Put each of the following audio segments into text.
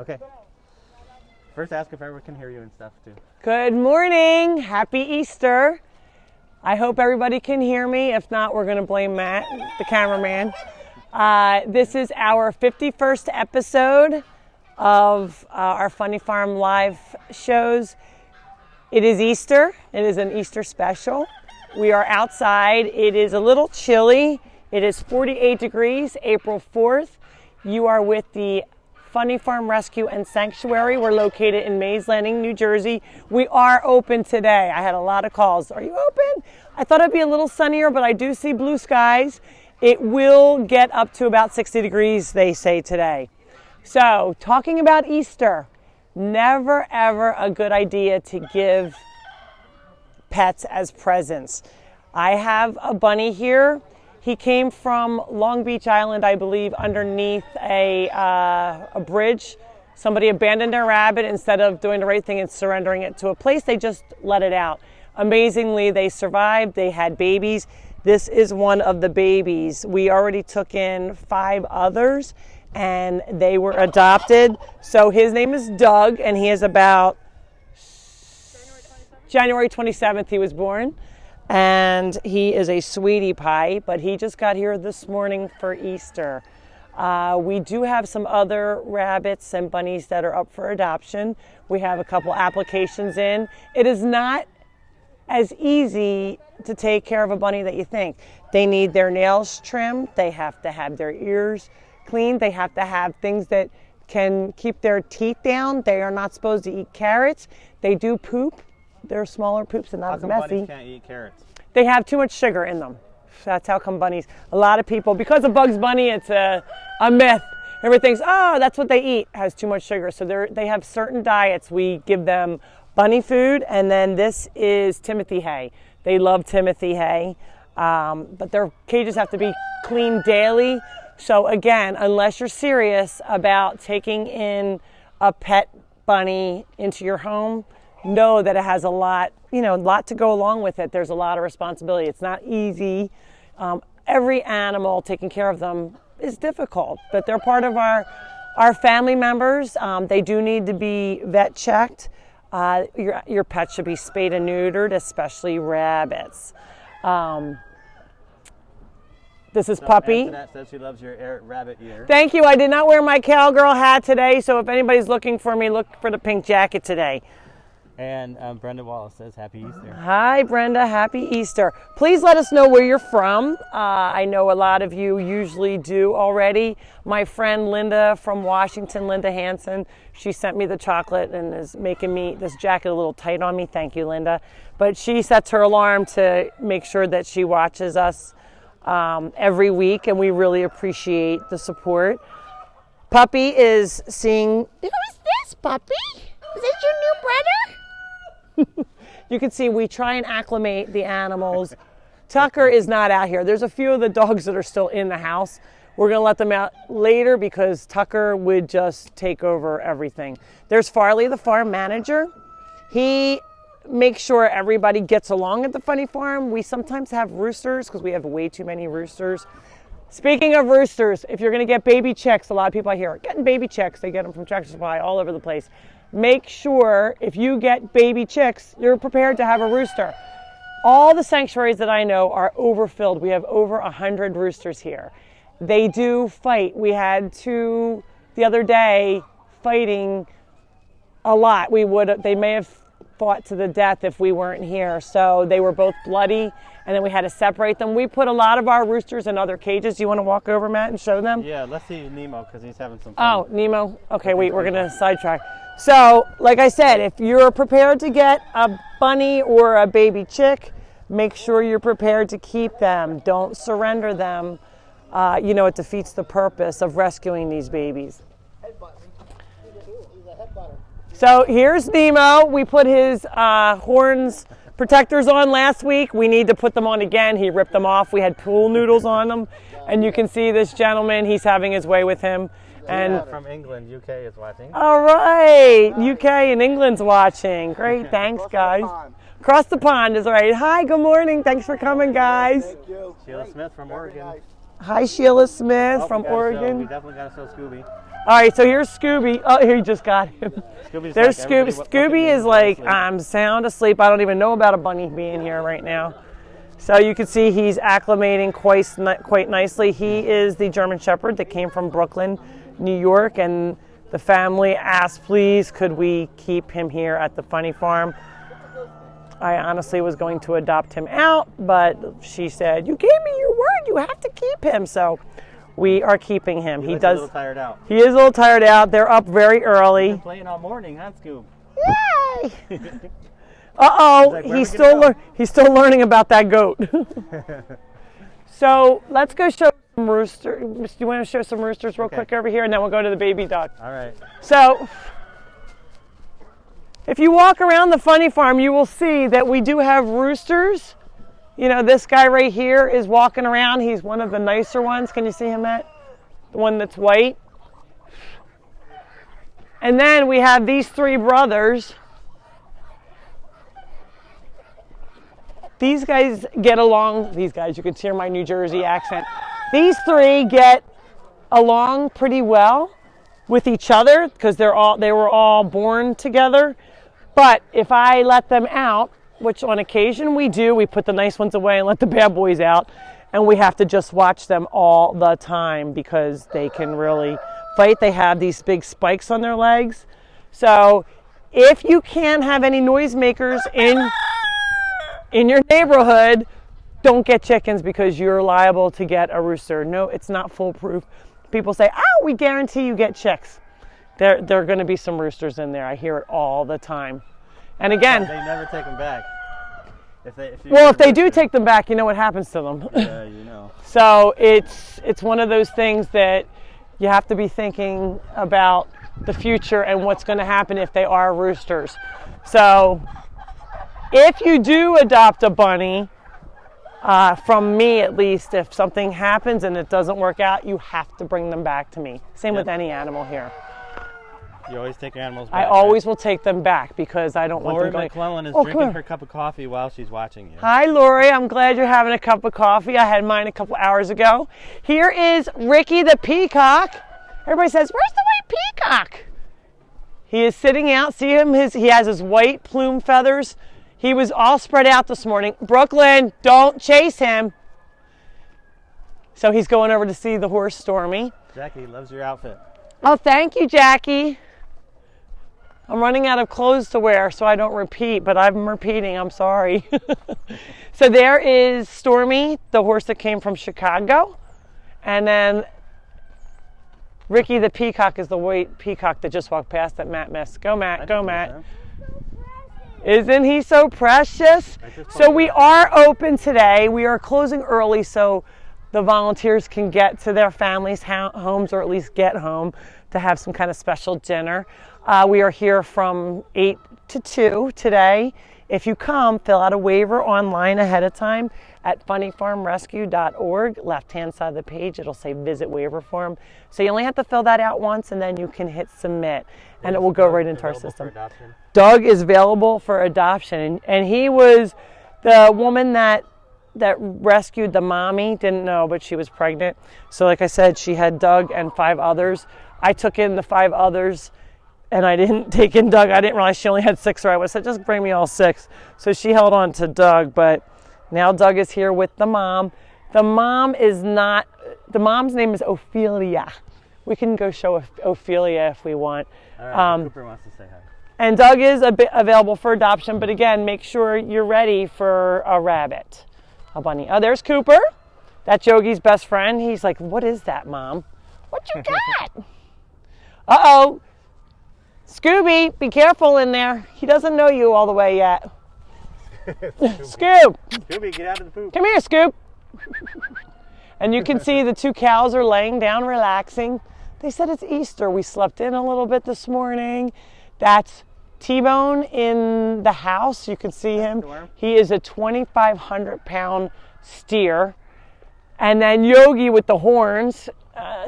Okay. First, ask if everyone can hear you and stuff too. Good morning. Happy Easter. I hope everybody can hear me. If not, we're going to blame Matt, the cameraman. This is our 51st episode of our Funny Farm live shows. It is Easter. It is an Easter special. We are outside. It is a little chilly. It is 48 degrees, April 4th. You are with the Funny Farm Rescue and Sanctuary. We're located in Mays Landing, New Jersey. We are open today. I had a lot of calls. Are you open? I thought it'd be a little sunnier, but I do see blue skies. It will get up to about 60 degrees, they say today. So, talking about Easter, never ever a good idea to give pets as presents. I have a bunny here. He came from Long Beach Island, I believe, underneath a bridge. Somebody abandoned their rabbit. Instead of doing the right thing and surrendering it to a place, they just let it out. Amazingly, they survived. They had babies. This is one of the babies. We already took in 5 others, and they were adopted. So his name is Doug, and he is about January 27th he was born. And he is a sweetie pie, but he just got here this morning for Easter. We do have some other rabbits and bunnies that are up for adoption. We have a couple applications in. It is not as easy to take care of a bunny that you think. They need their nails trimmed. They have to have their ears cleaned. They have to have things that can keep their teeth down. They are not supposed to eat carrots. They do poop. They're smaller poops and not as messy. Bunnies can't eat carrots? They have too much sugar in them. That's how come bunnies, a lot of people, because of Bugs Bunny, it's a myth. Everybody thinks, oh, that's what they eat, has too much sugar. So they have certain diets. We give them bunny food, and then this is Timothy hay. They love Timothy hay, but their cages have to be cleaned daily. So again, unless you're serious about taking in a pet bunny into your home, know that it has a lot to go along with it. There's a lot of responsibility. It's not easy. Every animal, taking care of them is difficult, but they're part of our family members. They do need to be vet checked. Your pet should be spayed and neutered, especially rabbits. This is Puppy. Antoinette says she loves your rabbit ear. Thank you. I did not wear my cowgirl hat today, so if anybody's looking for me, look for the pink jacket today. And Brenda Wallace says, Happy Easter. Hi, Brenda. Happy Easter. Please let us know where you're from. I know a lot of you usually do already. My friend Linda from Washington, Linda Hansen, she sent me the chocolate and is making me this jacket a little tight on me. Thank you, Linda. But she sets her alarm to make sure that she watches us every week, and we really appreciate the support. Puppy is seeing... Who is this, Puppy? Is this your new brother? You can see we try and acclimate the animals. Tucker is not out here. There's a few of the dogs that are still in the house. We're going to let them out later because Tucker would just take over everything. There's Farley, the farm manager. He makes sure everybody gets along at the Funny Farm. We sometimes have roosters because we have way too many roosters. Speaking of roosters, if you're going to get baby chicks, a lot of people I hear are getting baby chicks. They get them from Tractor Supply all over the place. Make sure if you get baby chicks, you're prepared to have a rooster. All the sanctuaries that I know are overfilled. We have over 100 roosters here. They do fight. We had 2 the other day fighting a lot. They may have fought to the death if we weren't here. So they were both bloody, and then we had to separate them. We put a lot of our roosters in other cages. Do you want to walk over, Matt, and show them? Yeah, let's see Nemo because he's having some fun. Oh, Nemo. Okay, wait, we're going to sidetrack. So, like I said, if you're prepared to get a bunny or a baby chick, make sure you're prepared to keep them. Don't surrender them. It defeats the purpose of rescuing these babies. So here's Nemo. We put his horns protectors on last week. We need to put them on again. He ripped them off. We had pool noodles on them. And you can see this gentleman, he's having his way with him. And from England, UK is watching. All right, UK and England's watching. Great, thanks, guys. Across the pond is right. Hi, good morning. Thanks for coming, guys. Thank you. Sheila Smith from Oregon. Hi, Sheila Smith Oh, from we Oregon. definitely got to show Scooby. All right, so here's Scooby. Oh, here you just got him. Scooby's There's like, Scooby. everybody look at me, Scooby is I'm like, asleep. I'm sound asleep. I don't even know about a bunny being here right now. So you can see he's acclimating quite nicely. He is the German Shepherd that came from Brooklyn, New York, and the family asked, please, could we keep him here at the funny farm? I honestly was going to adopt him out, but she said, you gave me your word, you have to keep him. So we are keeping him. He looks a little tired out. He is a little tired out. They're up very early. Been playing all morning, huh, Scoob? Yay! Uh-oh, He's like, he's "Where we still learning about that goat. So let's go show some roosters. Do you want to show some roosters real quick over here, and then we'll go to the baby dog. All right. So if you walk around the funny farm, you will see that we do have roosters. You know, this guy right here is walking around. He's one of the nicer ones. Can you see him, Matt? The one that's white. And then we have these three brothers. These guys get along. These guys, you can hear my New Jersey accent. These three get along pretty well with each other because they were all born together. But if I let them out, which on occasion we do, we put the nice ones away and let the bad boys out, and we have to just watch them all the time because they can really fight. They have these big spikes on their legs. So if you can't have any noisemakers in your neighborhood, don't get chickens because you're liable to get a rooster. No, it's not foolproof. People say, oh, we guarantee you get chicks. There are going to be some roosters in there. I hear it all the time. And again, they never take them back. If they do take them back, you know what happens to them. Yeah, you know. So it's one of those things that you have to be thinking about the future and what's going to happen if they are roosters. So if you do adopt a bunny, from me at least, if something happens and it doesn't work out, you have to bring them back to me. Same with any animal here. You always take your animals back. I always will take them back because I don't want them Laurie going. McClellan is come drinking here. her cup of coffee while she's watching you. Hi, Laurie. I'm glad you're having a cup of coffee. I had mine a couple hours ago. Here is Ricky the peacock. Everybody says, where's the white peacock? He is sitting out. See him? He has his white plume feathers. He was all spread out this morning. Brooklyn, don't chase him. So he's going over to see the horse, Stormy. Jackie loves your outfit. Oh, thank you, Jackie. I'm running out of clothes to wear, so I don't repeat, but I'm repeating. I'm sorry. So there is Stormy, the horse that came from Chicago. And then Ricky the peacock is the white peacock that just walked past that Matt missed. Go, Matt. Go, Matt. Isn't he so precious? So we are open today. We are closing early so the volunteers can get to their families' homes, or at least get home to have some kind of special dinner. We are here from 8 to 2 today. If you come, fill out a waiver online ahead of time at funnyfarmrescue.org. Left-hand side of the page, it'll say visit waiver form. So you only have to fill that out once, and then you can hit submit, and it will go right into our system. Doug is available for adoption, and he was the woman that rescued the mommy. Didn't know, but she was pregnant. So like I said, she had Doug and 5 others. I took in the 5 others, and I didn't take in Doug. I didn't realize she only had 6, or I would have said, just bring me all 6. So she held on to Doug, but now Doug is here with the mom. The mom's name is Ophelia. We can go show Ophelia if we want. All right, Cooper wants to say hi. And Doug is available for adoption, but again, make sure you're ready for a rabbit, a bunny. Oh, there's Cooper. That's Yogi's best friend. He's like, what is that, Mom? What you got? Uh-oh. Scooby, be careful in there. He doesn't know you all the way yet. Scoop. Scooby, get out of the poop. Come here, Scoop. And you can see the 2 cows are laying down relaxing. They said it's Easter. We slept in a little bit this morning. That's T-Bone in the house. You can see him. He is a 2,500-pound steer. And then Yogi with the horns.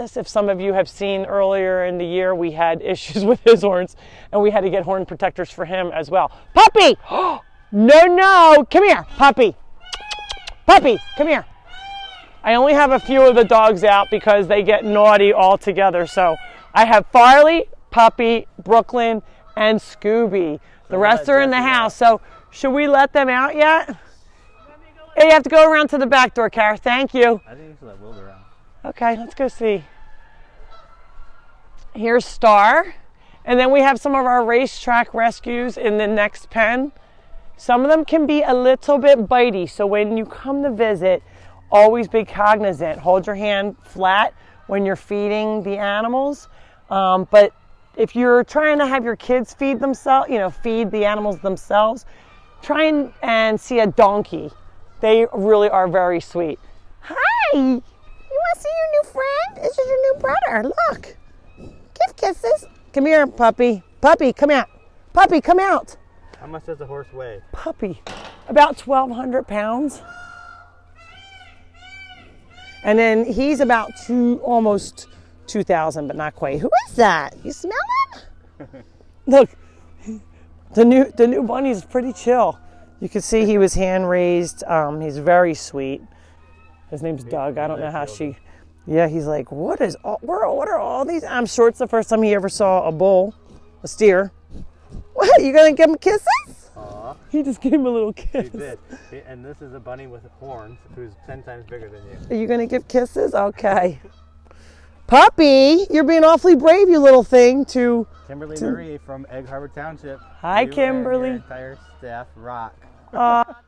If some of you have seen earlier in the year, we had issues with his horns, and we had to get horn protectors for him as well. Puppy! No, come here, puppy. Puppy, come here. I only have a few of the dogs out because they get naughty all together. So I have Farley, Puppy, Brooklyn, and Scooby. The rest are in the house. So should we let them out yet? Hey, you have to go around to the back door, Kara. Thank you. I think you should let Will around. Okay, let's go see. Here's Star. And then we have some of our racetrack rescues in the next pen. Some of them can be a little bit bitey. So when you come to visit, always be cognizant. Hold your hand flat when you're feeding the animals. But if you're trying to have your kids feed themselves, feed the animals themselves, try and see a donkey. They really are very sweet. Hi, you want to see your new friend? This is your new brother. Look, give kisses. Come here, Puppy. Puppy, come out. Puppy, come out. How much does a horse weigh? Puppy, about 1,200 pounds. And then he's about almost 2,000, but not quite. Who is that? You smell him? Look, the new bunny's pretty chill. You can see he was hand raised. He's very sweet. His name's Doug. I don't know how he's like, what are all these? I'm sure it's the first time he ever saw a bull, a steer. What, you gonna give him kisses? Aww. He just gave him a little kiss. He did. And this is a bunny with horns who's 10 times bigger than you. Are you gonna give kisses? Okay. Puppy, you're being awfully brave, you little thing. Kimberly Marie from Egg Harbor Township. Hi, You Kimberly. And your entire staff rock.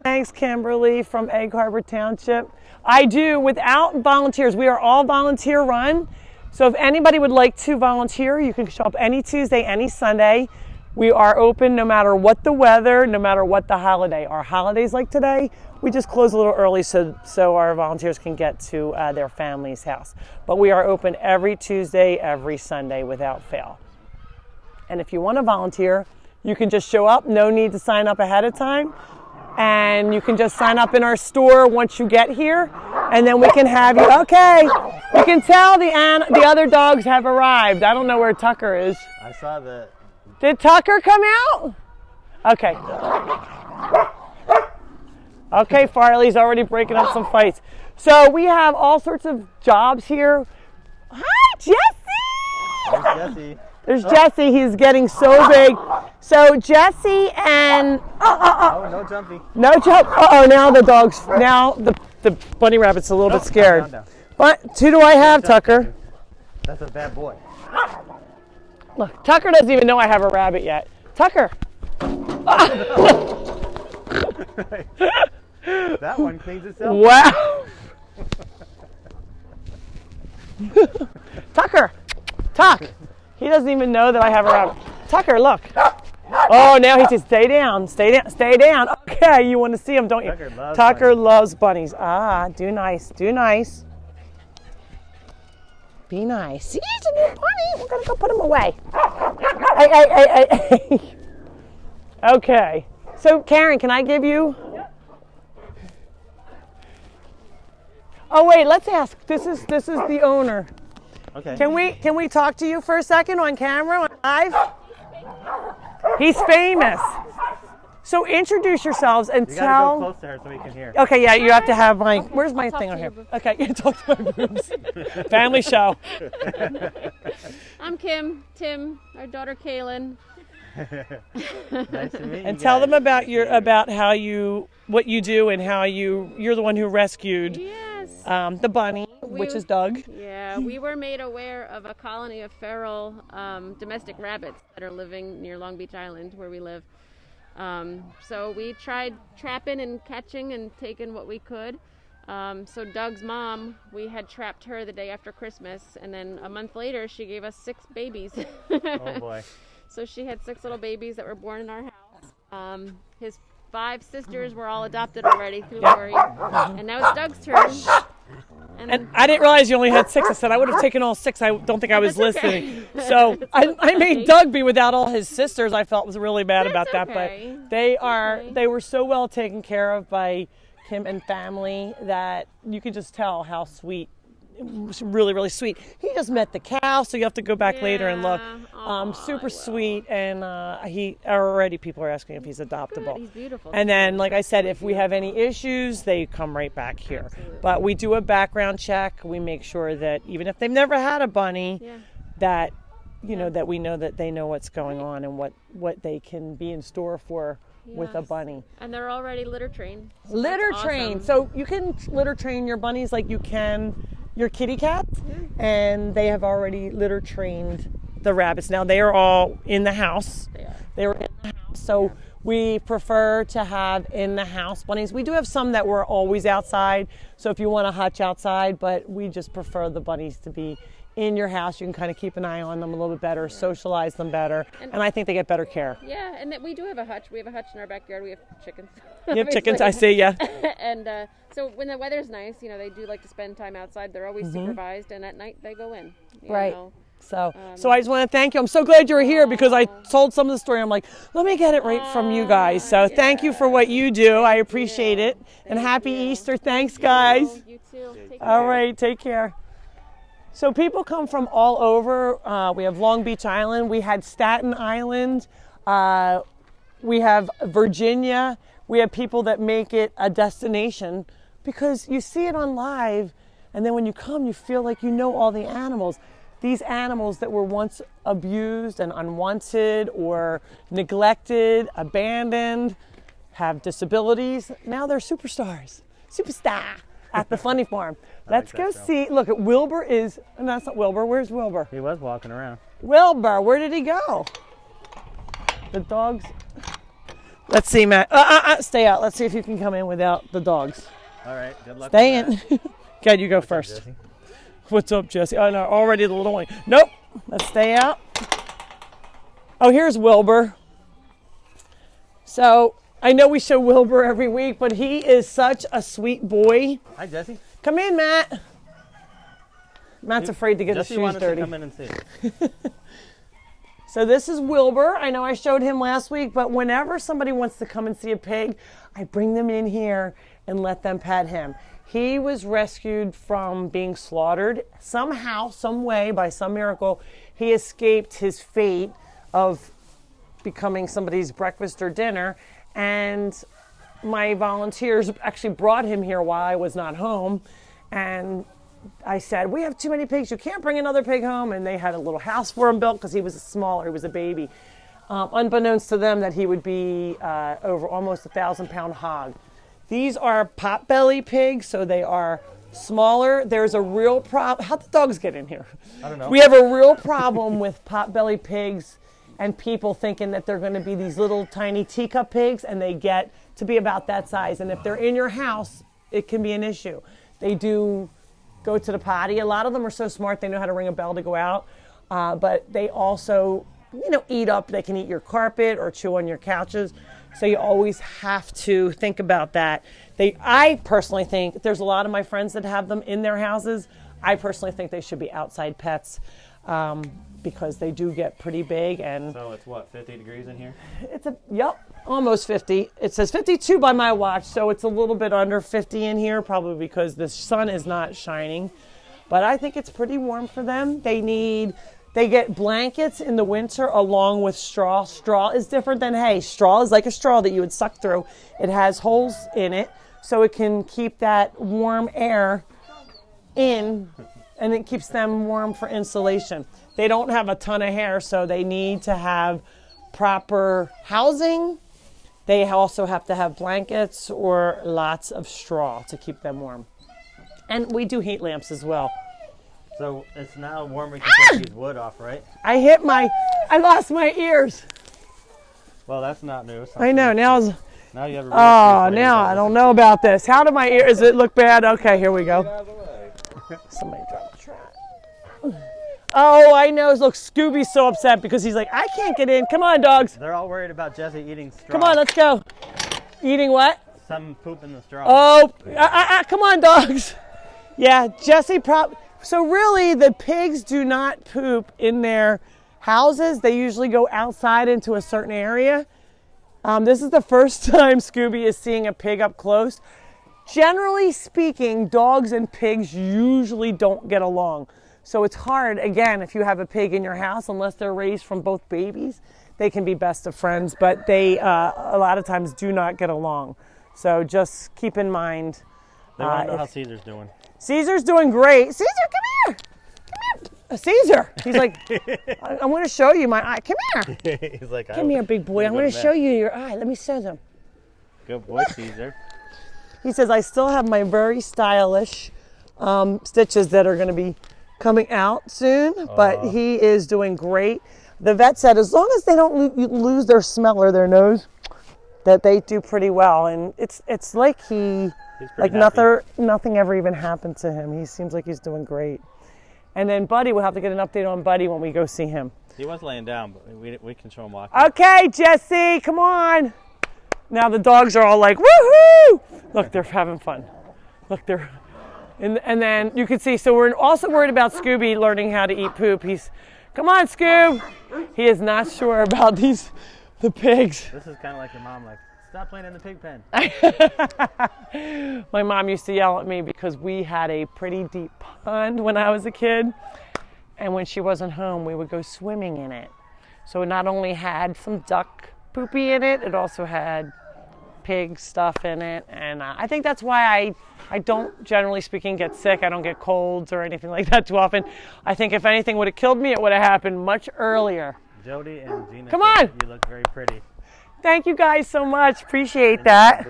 Thanks, Kimberly from Egg Harbor Township. I do without volunteers. We are all volunteer run. So if anybody would like to volunteer, you can show up any Tuesday, any Sunday. We are open no matter what the weather, no matter what the holiday. Our holidays like today, we just close a little early so our volunteers can get to their family's house. But we are open every Tuesday, every Sunday without fail. And if you want to volunteer, you can just show up. No need to sign up ahead of time. And you can just sign up in our store once you get here. And then we can have you. Okay, you can tell the other dogs have arrived. I don't know where Tucker is. I saw the... Did Tucker come out? Okay. Okay, Farley's already breaking up some fights. So we have all sorts of jobs here. Hi, Jesse! There's Jesse. There's Jesse. He's getting so big. So Jesse and... Oh, no jumping. No jump. Uh-oh, now the bunny rabbit's a little bit scared. Down. But who do I have, Tucker? That's a bad boy. Look, Tucker doesn't even know I have a rabbit yet. Tucker. That one cleans itself. Wow. Tucker. Tuck. He doesn't even know that I have a rabbit. Tucker, look. Oh, now he says, stay down, stay down, stay down. Okay, you want to see him, don't you? Tucker loves bunnies. Do nice, do nice. Be nice. See, it's a new bunny. We're going to go put him away. Hey. Okay. So, Karen, can I give you? Oh, wait, let's ask. This is the owner. Okay. Can we talk to you for a second on camera, on live? He's famous. So introduce yourselves and You tell. gotta go close to her so we can hear. Okay, yeah, you have to have my. Where's my thing on here? Okay, you talk to my boobs. Family show. I'm Kim, Tim, our daughter Kaylin. Nice to meet you. And tell guys. them about what you do and how you're the one who rescued Yes. the bunny, which is Doug. Yeah, we were made aware of a colony of feral domestic rabbits that are living near Long Beach Island, where we live. So we tried trapping and catching and taking what we could. So Doug's mom, we had trapped her the day after Christmas, and then a month later she gave us 6 babies. Oh boy. So she had 6 little babies that were born in our house. His 5 sisters were all adopted already through Laurie, and now it's Doug's turn. And I didn't realize you only had 6. I said I would have taken all 6. I don't think I was That's okay. listening. So I made Doug be without all his sisters. I felt was really bad about that, okay. but they were so well taken care of by Kim and family that you could just tell how sweet really, really sweet. He just met the cow, so you have to go back later and look. Aw, Super sweet, and people are asking if he's adoptable. Good. He's beautiful. And then, like I said, if we have any issues, they come right back here. Absolutely. But we do a background check. We make sure that even if they've never had a bunny, that that we know that they know what's going on and what they can be in store for with a bunny. And they're already litter trained. So Litter that's trained. awesome. So you can litter train your bunnies like you can your kitty cats, and they have already litter trained the rabbits. Now they are all in the house. They were in the house. So we prefer to have in the house bunnies. We do have some that were always outside. So if you want to hutch outside, but we just prefer the bunnies to be in your house. You can kind of keep an eye on them a little bit better, socialize them better, and I think they get better care. Yeah, and we do have a hutch. We have a hutch in our backyard. We have chickens. You have chickens, I see, yeah. And so when the weather's nice, they do like to spend time outside. They're always supervised, and at night they go in. You Right. know. So I just want to thank you. I'm so glad you're here because I told some of the story. I'm like, let me get it right from you guys. So thank you for what you do. I appreciate it. And happy Easter. Thanks, guys. You too. Take care. All right, take care. So people come from all over. We have Long Beach Island. We had Staten Island. We have Virginia. We have people that make it a destination because you see it on live, and then when you come, you feel like you know all the animals. These animals that were once abused and unwanted or neglected, abandoned, have disabilities. Now they're superstars. Superstar at the Funny Farm. Let's go see. Look, at Wilbur is, no, that's not Wilbur. Where's Wilbur? He was walking around. Wilbur, where did he go? The dogs. Let's see, Matt. Stay out. Let's see if you can come in without the dogs. All right, good luck. Stay in. Okay, you go first. Jesse? What's up, Jesse? Oh, no, already the little one. Nope. Let's stay out. Oh, here's Wilbur. So I know we show Wilbur every week, but he is such a sweet boy. Hi, Jesse. Come in, Matt. Matt's afraid to get Jesse his shoes wanted dirty. to come in and see. So this is Wilbur. I know I showed him last week, but whenever somebody wants to come and see a pig, I bring them in here and let them pet him. He was rescued from being slaughtered. Somehow, some way, by some miracle, he escaped his fate of becoming somebody's breakfast or dinner. And my volunteers actually brought him here while I was not home. And I said, we have too many pigs. You can't bring another pig home. And they had a little house for him built because he was smaller. He was a baby. Unbeknownst to them that he would be over almost 1,000-pound hog. These are potbelly pigs, so they are smaller. There's a real problem. How'd the dogs get in here? I don't know. We have a real problem with potbelly pigs and people thinking that they're going to be these little tiny teacup pigs, and they get to be about that size. And if they're in your house, it can be an issue. They do go to the potty. A lot of them are so smart, they know how to ring a bell to go out. But they also, eat up. They can eat your carpet or chew on your couches. So you always have to think about that. I personally think, there's a lot of my friends that have them in their houses. I personally think they should be outside pets because they do get pretty big. And So it's what, 50 degrees in here? it's almost 50. It says 52 by my watch, so it's a little bit under 50 in here, probably because the sun is not shining. But I think it's pretty warm for them. They get blankets in the winter along with straw. Straw is different than hay. Straw is like a straw that you would suck through. It has holes in it so it can keep that warm air in, and it keeps them warm for insulation. They don't have a ton of hair, so they need to have proper housing. They also have to have blankets or lots of straw to keep them warm. And we do heat lamps as well. So it's now warm. We can take these wood off, right? I lost my ears. Well, that's not new. I know, now you have a now I don't know about this. How do my ears, does it look bad? Okay, here we go. Somebody dropped the trash. Oh, I know. Look, Scooby's so upset because he's like, I can't get in. Come on, dogs. They're all worried about Jesse eating straw. Come on, let's go. Eating what? Some poop in the straw. Oh, come on, dogs. Yeah, Jesse So really, the pigs do not poop in their houses. They usually go outside into a certain area. This is the first time Scooby is seeing a pig up close. generally speaking, dogs and pigs usually don't get along. So it's hard, again, if you have a pig in your house, unless they're raised from both babies, they can be best of friends, but they a lot of times do not get along. So just keep in mind. They want to know how Caesar's doing. Caesar's doing great. Caesar, come here. Come here. Caesar. He's like, I'm going to show you my eye. Come here. He's like, come here, big boy. I'm going to show you your eye. Let me show them. Good boy, Caesar. He says, I still have my very stylish stitches that are going to be coming out soon, but he is doing great. The vet said as long as they don't lose their smell or their nose, that they do pretty well. And it's like nothing ever even happened to him. He seems like he's doing great. And then Buddy, we'll have to get an update on Buddy when we go see him. He was laying down, but we can show him walking. Okay, Jesse, come on. Now the dogs are all like, woohoo! Look, they're having fun. Look, and then you can see, so we're also worried about Scooby learning how to eat poop. Come on, Scoob. He is not sure about the pigs. This is kind of like your mom, like, stop playing in the pig pen. My mom used to yell at me because we had a pretty deep pond when I was a kid. And when she wasn't home, we would go swimming in it. So it not only had some duck poopy in it, it also had pig stuff in it. And I think that's why I don't, generally speaking, get sick. I don't get colds or anything like that too often. I think if anything would have killed me, it would have happened much earlier. Jody and Gina, come on! You look very pretty. Thank you guys so much. Appreciate that.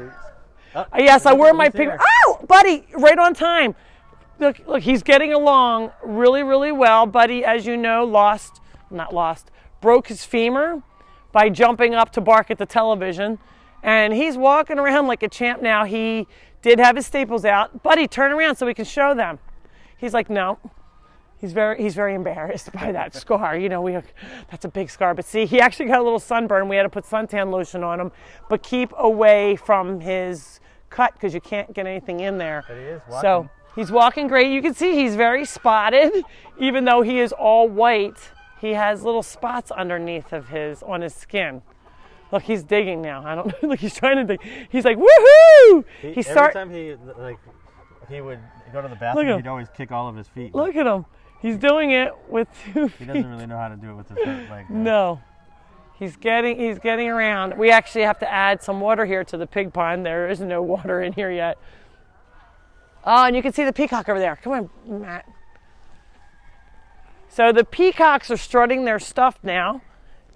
Yes, I wear my pig. Oh, Buddy, right on time. Look, he's getting along really, really well. Buddy, as you know, broke his femur by jumping up to bark at the television. And he's walking around like a champ now. He did have his staples out. Buddy, turn around so we can show them. He's like, no. He's very embarrassed by that scar. You know, that's a big scar. But see, he actually got a little sunburn. We had to put suntan lotion on him. But keep away from his cut because you can't get anything in there. But he is walking. So he's walking great. You can see he's very spotted. Even though he is all white, he has little spots underneath on his skin. Look, he's digging now. I don't know. Look, he's trying to dig. He's like, woohoo! Every time he would go to the bathroom, he'd always kick all of his feet. Look at him. He's doing it with 2 feet. He doesn't really know how to do it with his leg. No. He's getting around. We actually have to add some water here to the pig pond. There is no water in here yet. Oh, and you can see the peacock over there. Come on, Matt. So the peacocks are strutting their stuff now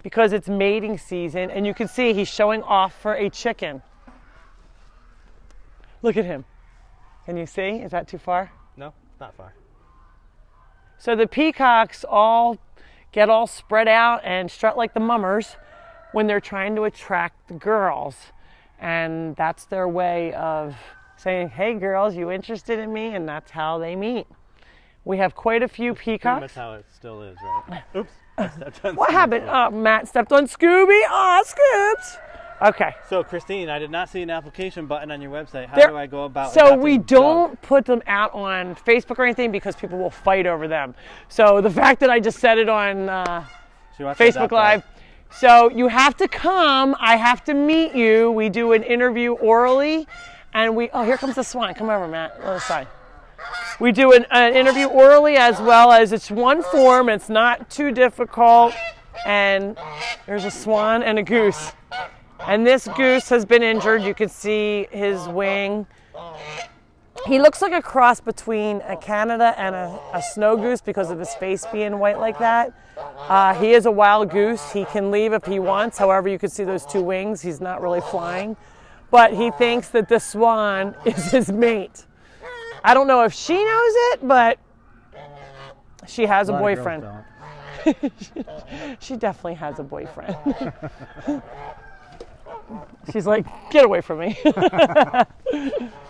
because it's mating season, and you can see he's showing off for a chicken. Look at him. Can you see? Is that too far? No, not far. So the peacocks get all spread out and strut like the mummers when they're trying to attract the girls. And that's their way of saying, hey girls, you interested in me? And that's how they meet. We have quite a few peacocks. That's how it still is, right? Oops. What happened? Oh, Matt stepped on Scooby. Oh, Scoops. Okay. So, Christine, I did not see an application button on your website. How do I go about So we don't put them out on Facebook or anything because people will fight over them. So the fact that I just said it on Facebook Live. So you have to come. I have to meet you. We do an interview orally. And here comes the swan. Come over, Matt. Other side. We do an interview orally as well as it's one form. It's not too difficult. And there's a swan and a goose. And this goose has been injured. You can see his wing. He looks like a cross between a Canada and a snow goose because of his face being white like that. He is a wild goose. He can leave if he wants. However, you can see those 2 wings. He's not really flying. But he thinks that the swan is his mate. I don't know if she knows it, but she has a boyfriend. She definitely has a boyfriend. She's like, get away from me. All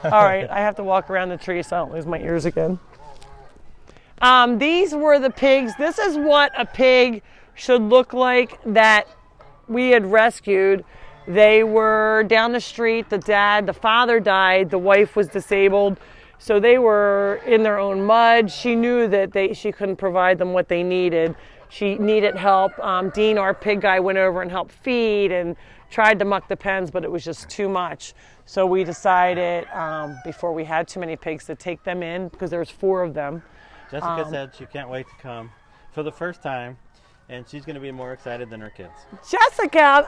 right, I have to walk around the tree so I don't lose my ears again. These were the pigs. This is what a pig should look like that we had rescued. They were down the street. The father died. The wife was disabled. So they were in their own mud. She knew that she couldn't provide them what they needed. She needed help. Dean, our pig guy, went over and helped feed and tried to muck the pens, but it was just too much. So we decided before we had too many pigs to take them in because there's 4 of them. Jessica said she can't wait to come for the first time, and she's going to be more excited than her kids. Jessica,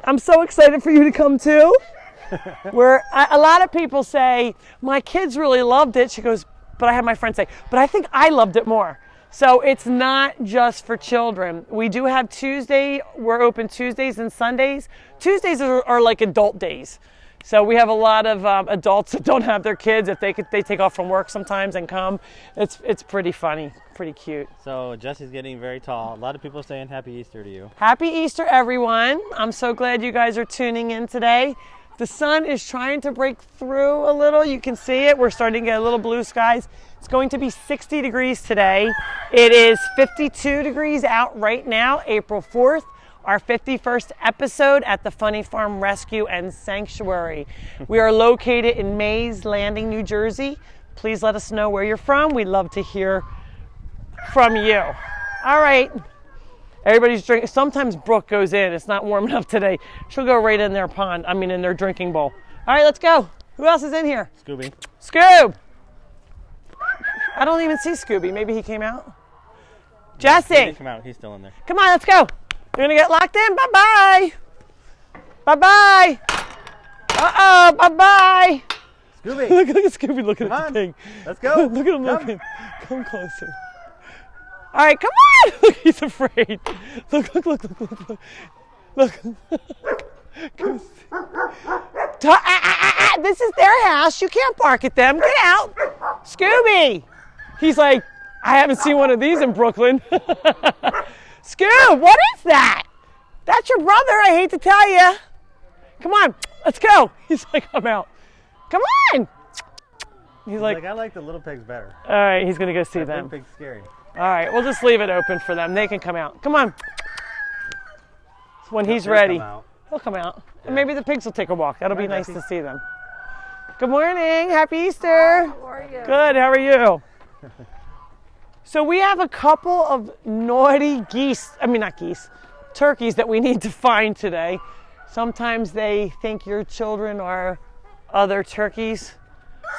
I'm so excited for you to come too. A lot of people say, my kids really loved it. She goes, but I had my friend say, but I think I loved it more. So it's not just for children. We do have Tuesday, we're open Tuesdays and Sundays. Tuesdays are like adult days. So we have a lot of adults that don't have their kids. If they take off from work sometimes and come. It's pretty funny, pretty cute. So Jesse's getting very tall. A lot of people saying Happy Easter to you. Happy Easter, everyone. I'm so glad you guys are tuning in today. The sun is trying to break through a little. You can see it. We're starting to get a little blue skies. It's going to be 60 degrees today. It is 52 degrees out right now, April 4th. Our 51st episode at the Funny Farm Rescue and Sanctuary. We are located in Mays Landing, New Jersey. Please let us know where you're from. We'd love to hear from you. All right. Everybody's drinking. Sometimes Brooke goes in. It's not warm enough today. She'll go right in their in their drinking bowl. All right, let's go. Who else is in here? Scooby. Scoob. I don't even see Scooby. Maybe he came out. Jesse. He didn't come out. He's still in there. Come on, let's go. You're going to get locked in? Bye-bye. Bye-bye. Uh-oh, bye-bye. Scooby. Look at Scooby looking at the thing. Let's go. Look at him looking. Come closer. All right, come on. Look, he's afraid. Look. Look. This is their house. You can't bark at them. Get out. Scooby. He's like, I haven't seen one of these in Brooklyn. Scoob, what is that? That's your brother, I hate to tell you. Come on, let's go. He's like, I'm out. Come on. He's like, I like the little pigs better. All right, he's going to go see That them. big pig's scary. All right, we'll just leave it open for them. They can come out. Come on. When he's ready, he'll come out. Yeah. And maybe the pigs will take a walk. That'll be nice to see them. Good morning. Happy Easter. How are you? Good. How are you? So we have a couple of naughty turkeys that we need to find today. Sometimes they think your children are other turkeys.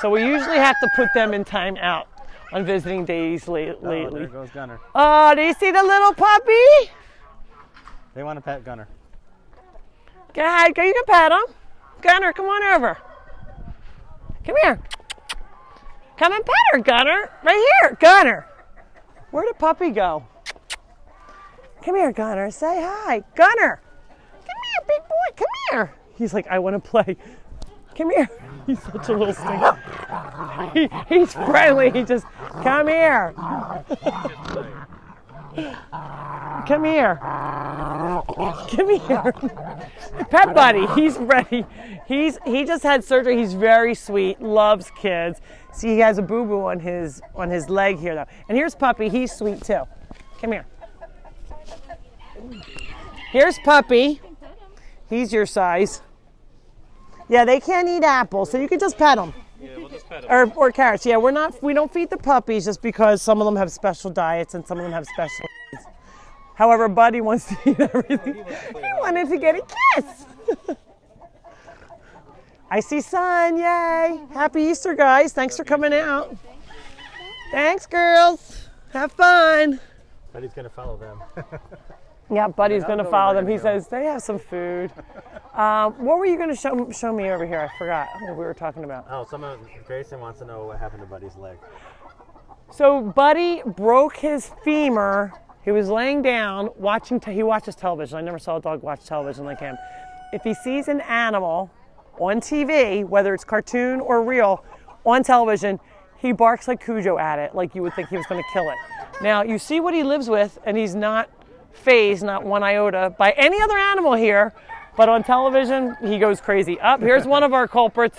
So we usually have to put them in time out on visiting days lately. Oh, there goes Gunner. Oh, do you see the little puppy? They want to pet Gunner. Go ahead, you can pet him. Gunner, come on over. Come here. Come and pet her, Gunner. Right here, Gunner. Where did Puppy go? Come here, Gunner. Say hi. Gunner. Come here, big boy. Come here. He's like, I want to play. Come here. He's such a little stinker. He's friendly. He just, come here. Come here. Come here. Pet Buddy, he's ready. He just had surgery. He's very sweet, loves kids. See, he has a boo-boo on his leg here though. And here's Puppy, he's sweet too. Come here. Here's Puppy. He's your size. Yeah, they can't eat apples, so you can just pet them. Yeah, we'll just pet them. Or carrots. Yeah, we don't feed the puppies just because some of them have special diets and some of them have special needs. However, Buddy wants to eat everything. He wanted to get a kiss. I see sun, yay. Happy Easter, guys. Thanks for coming out. Thanks, girls. Have fun. Buddy's going to follow them. Yeah, Buddy's going to follow them. He says they have some food. What were you going to show me over here? I forgot what we were talking about. Oh, Grayson wants to know what happened to Buddy's leg. So Buddy broke his femur. He was laying down watching. He watches television. I never saw a dog watch television like him. If he sees an animal on TV, whether it's cartoon or real, on television, he barks like Cujo at it, like you would think he was going to kill it. Now, you see what he lives with, and he's not phased, not one iota, by any other animal here, but on television, he goes crazy. Up, here's one of our culprits.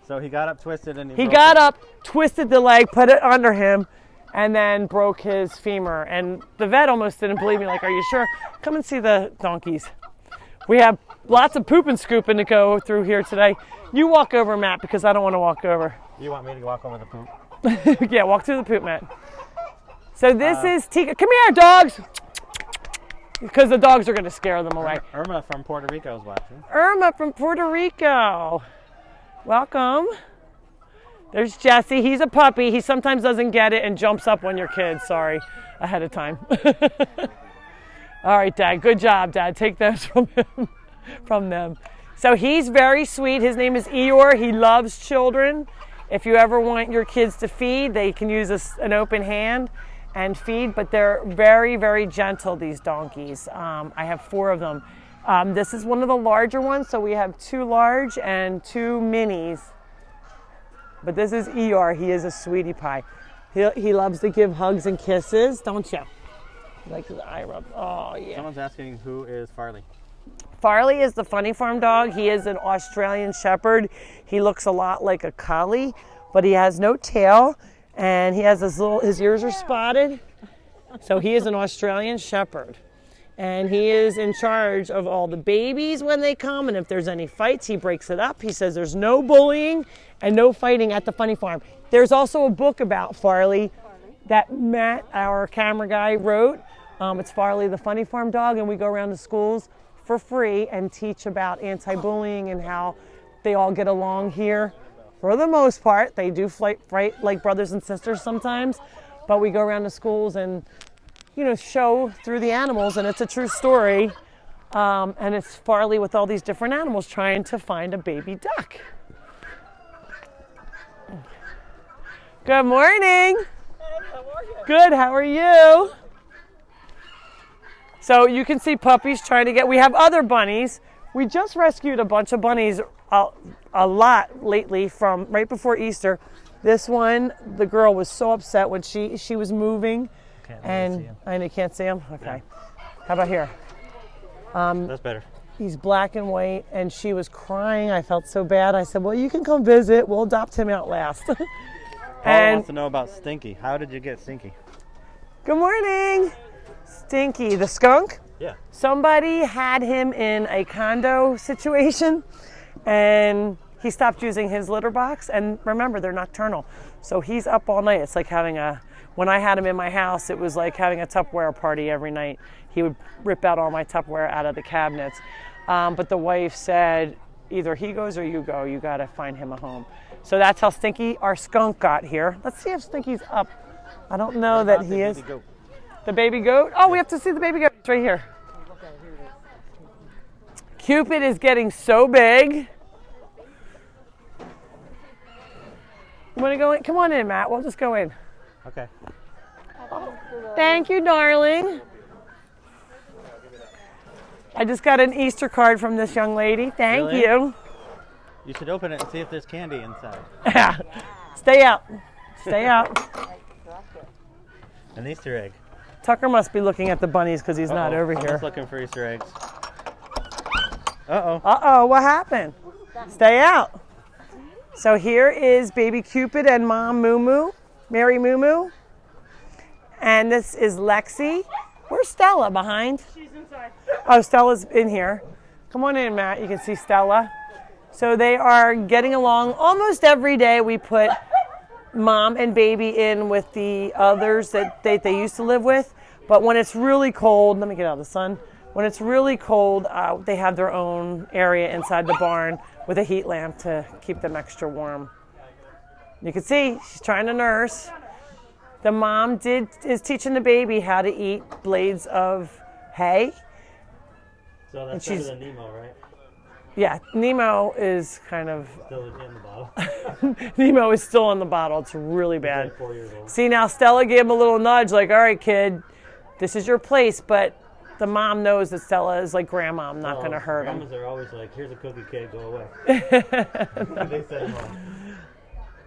So he got up, twisted, and he got up, twisted the leg, put it under him, and then broke his femur. And the vet almost didn't believe me, like, are you sure? Come and see the donkeys. We have lots of poop and scooping to go through here today. You walk over, Matt, because I don't want to walk over. You want me to walk over the poop? Yeah, walk through the poop, Matt. So this is Tika. Come here, dogs. because the dogs are going to scare them away. Irma from Puerto Rico is watching. Irma from Puerto Rico. Welcome. There's Jesse. He's a puppy. He sometimes doesn't get it and jumps up when you're kids. Sorry, ahead of time. All right, Dad. Good job, Dad. Take those from him, from them. So he's very sweet. His name is Eeyore. He loves children. If you ever want your kids to feed, they can use an open hand and feed, but they're very, very gentle, these donkeys. I have 4 of them. This is one of the larger ones, so we have 2 large and 2 minis. But this is Eeyore. He is a sweetie pie. He loves to give hugs and kisses, don't you? He likes his eye rub. Oh, yeah. Someone's asking who is Farley. Farley is the Funny Farm dog. He is an Australian Shepherd. He looks a lot like a collie, but he has no tail, and he has his ears are spotted. So he is an Australian Shepherd. And he is in charge of all the babies when they come, and if there's any fights, he breaks it up. He says there's no bullying and no fighting at the Funny Farm. There's also a book about Farley that Matt, our camera guy, wrote. It's Farley the Funny Farm dog, and we go around to schools for free and teach about anti-bullying and how they all get along here. For the most part, they do fight like brothers and sisters sometimes, but we go around to schools and show through the animals, and it's a true story. And it's Farley with all these different animals trying to find a baby duck. Good morning. Hey, how are you? Good, how are you? So you can see puppies trying to we have other bunnies. We just rescued a bunch of bunnies a lot lately from right before Easter. This one, the girl was so upset when she was moving. I can't see him? Okay. Yeah. How about here? That's better. He's black and white, and she was crying. I felt so bad. I said, well, you can come visit. We'll adopt him out last. Paul wants to know about Stinky. How did you get Stinky? Good morning. Stinky, the skunk? Yeah. Somebody had him in a condo situation, and he stopped using his litter box. And remember, they're nocturnal. So he's up all night. It's like when I had him in my house, it was like having a Tupperware party every night. He would rip out all my Tupperware out of the cabinets. But the wife said, either he goes or you go. You got to find him a home. So that's how Stinky, our skunk, got here. Let's see if Stinky's up. I don't know that he is. Goat? The baby goat? Oh, we have to see the baby goat. It's right here. Cupid is getting so big. You want to go in? Come on in, Matt. We'll just go in. Okay. Thank you, darling. I just got an Easter card from this young lady. Thank Really? you. You should open it and see if there's candy inside. Stay out. Stay out. An Easter egg. Tucker must be looking at the bunnies because he's not over I'm here. just looking for Easter eggs. Uh-oh. Uh-oh, what happened? Stay out. So here is baby Cupid and mom Moo Moo, Mary Moo Moo. And this is Lexi. Where's Stella behind? She's inside. Oh, Stella's in here. Come on in, Matt. You can see Stella. So they are getting along almost every day. We put mom and baby in with the others that they used to live with. But when it's really cold, let me get out of the sun. When it's really cold, they have their own area inside the barn with a heat lamp to keep them extra warm. You can see she's trying to nurse. The mom is teaching the baby how to eat blades of hay. So that's better than Nemo, right? Yeah, Nemo is kind of... Still in the bottle. Nemo is still in the bottle. It's really bad. Like 4 years old. See, now Stella gave him a little nudge like, all right, kid, this is your place. But the mom knows that Stella is like, grandma, I'm not going to hurt him. Grandmas are always like, here's a cookie, kid, go away. They send him home.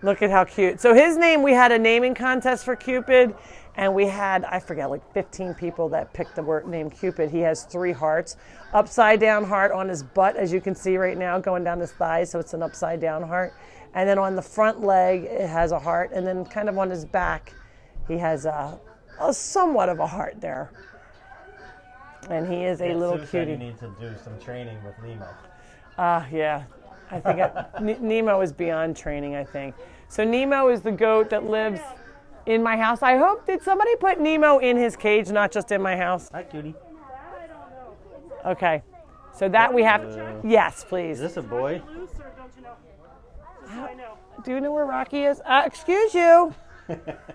Look at how cute. So his name, we had a naming contest for Cupid, and we had, I forget, like 15 people that picked the word name Cupid. He has 3 hearts. Upside down heart on his butt, as you can see right now, going down his thigh, so it's an upside down heart. And then on the front leg, it has a heart, and then kind of on his back, he has a somewhat of a heart there. And he is a little Sue said cutie. you need to do some training with Nemo. Yeah. I think Nemo is beyond training, I think. So Nemo is the goat that lives in my house. I hope, did somebody put Nemo in his cage, not just in my house? Hi, cutie. Okay. So that we have. Yes, please. Is this a boy? Do you know where Rocky is? Excuse you.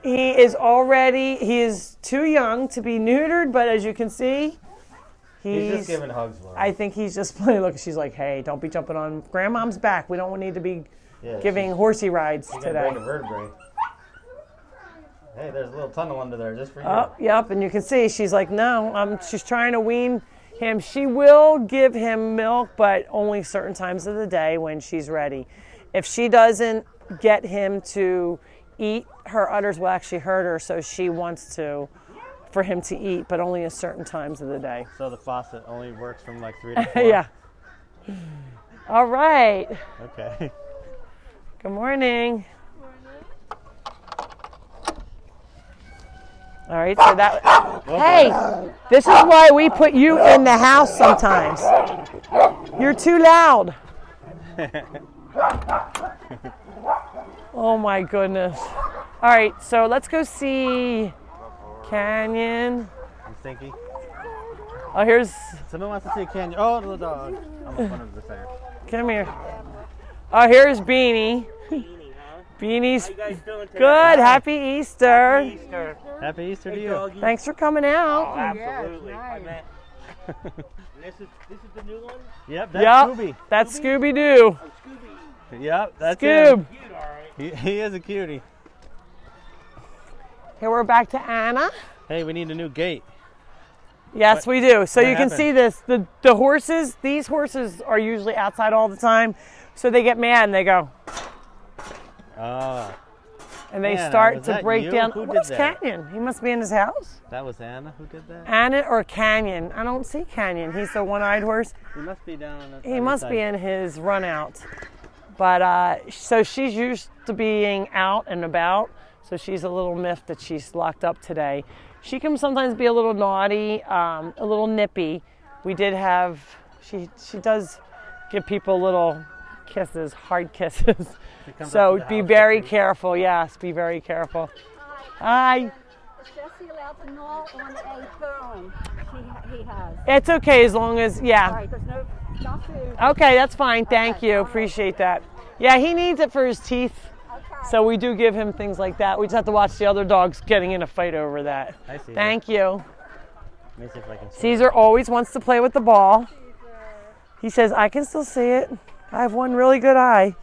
He is too young to be neutered, but as you can see, He's just giving hugs, Laurie. I think he's just playing. Look, she's like, hey, don't be jumping on Grandmom's back. We don't need to be giving horsey rides today. Break a vertebrae. Hey, there's a little tunnel under there just for you. Oh, yep, and you can see she's like, no, she's trying to wean him. She will give him milk, but only certain times of the day when she's ready. If she doesn't get him to eat, her udders will actually hurt her, so she wants for him to eat, but only at certain times of the day. So the faucet only works from like 3 to 4? Yeah. All right. Okay. Good morning. All right, so that. Hey, this is why we put you in the house sometimes. You're too loud. Oh my goodness. All right, so let's go see Canyon. I'm stinky. Oh, here's. Someone wants to see Canyon. Oh, the dog. Almost wanted to say it. Come here. Oh, here's Beanie. Beanie's How you guys doing today? good. Happy Easter. Happy Easter. Happy Easter to Hey, you. doggy. Thanks for coming Oh, out. absolutely. Hi, Matt. And this is the new one? Yep, that's Yep, Scooby. that's Scooby-Doo. Oh, Scooby. Yep, that's Scoob. him. Cute, all right. He is a cutie. Here we're back to Anna. Hey, we need a new gate. Yes, we do. So what you can happened? see this. The horses, these horses are usually outside all the time. So they get mad and they go, Oh, and they Anna, start was to that break you? down. Who did Where's that? Canyon? He must be in his house. that was Anna who did that? Anna or Canyon? I don't see Canyon. He's the one-eyed horse. He must be down on the He must be in his run out. But so she's used to being out and about. So she's a little miffed that she's locked up today. She can sometimes be a little naughty, a little nippy. We did have, she does give people little kisses, hard kisses. comes So up to the be house very with you. careful. Yes, be very careful. Hi. Is Jesse allowed to gnaw on a bone? He has. It's okay as long as, All yeah. right, there's not food. Okay, that's fine. Thank Okay, you. all right. Appreciate that. Yeah, he needs it for his teeth. Okay. So we do give him things like that. We just have to watch the other dogs getting in a fight over that. I see. Thank you. Let me see if I can see. Caesar always wants to play with the ball. He says, I can still see it. I have one really good eye.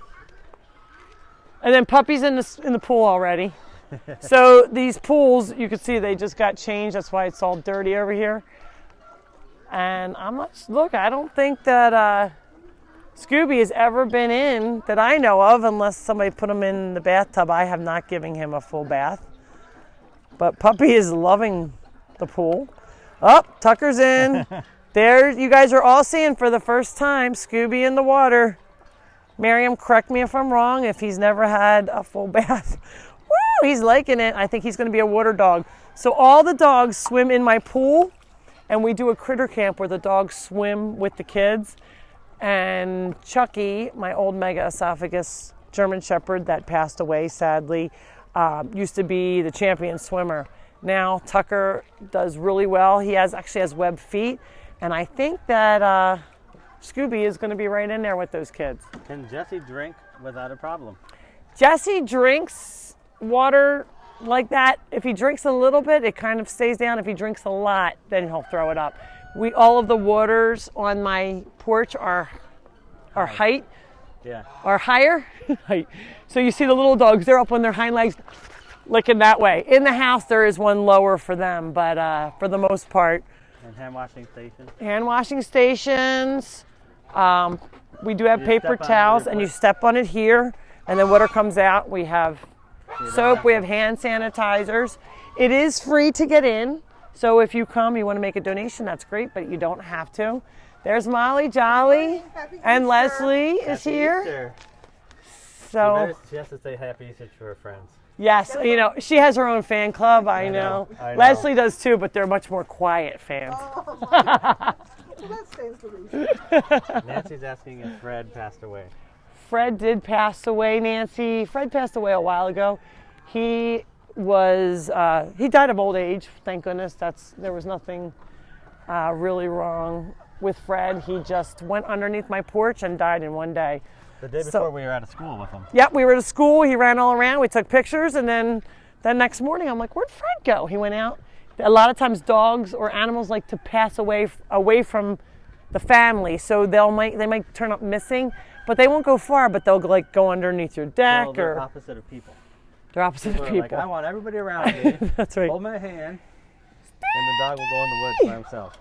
And then Puppy's in the pool already. So these pools, you can see they just got changed. That's why it's all dirty over here. And I don't think that Scooby has ever been in that I know of, unless somebody put him in the bathtub. I have not given him a full bath. But Puppy is loving the pool. Oh, Tucker's in. There, you guys are all seeing for the first time Scooby in the water. Miriam, correct me if I'm wrong, if he's never had a full bath. Woo, he's liking it. I think he's going to be a water dog. So all the dogs swim in my pool, and we do a critter camp where the dogs swim with the kids. And Chucky, my old mega esophagus German Shepherd that passed away sadly, used to be the champion swimmer. Now Tucker does really well. He actually has webbed feet, and I think that Scooby is going to be right in there with those kids. Can Jesse drink without a problem? Jesse drinks water like that. If he drinks a little bit, it kind of stays down. If he drinks a lot, then he'll throw it up. All of the waters on my porch are height, Yeah. are higher. Height. So you see the little dogs, they're up on their hind legs, licking that way. In the house, there is one lower for them, but for the most part, And hand washing station. hand washing stations. We do have You paper step on it towels, with and you your step on it here, and then water comes out. We have soap, we have hand sanitizers. It is free to get in, so if you come, you want to make a donation, that's great, but you don't have to. There's Molly Jolly, and Leslie is Happy here. Easter. So, She has to say Happy Easter to her friends. yes, she has her own fan club, I know, know. I know. Leslie does too, but they're much more quiet fans. Nancy's asking if Fred passed away. Fred did pass away, Nancy. Fred passed away a while ago. He died of old age, thank goodness. There was nothing really wrong with Fred. He just went underneath my porch and died in one day. The day before we were out of school with him. Yep, we were at school. He ran all around. We took pictures, and then the next morning, I'm like, where'd Fred go? He went out. A lot of times dogs or animals like to pass away from the family, so they might turn up missing, but they won't go far, but they'll like go underneath your deck. Well, they're opposite of people. They're opposite of people. Like, I want everybody around me. That's right. Hold my hand, and the dog will go in the woods by himself.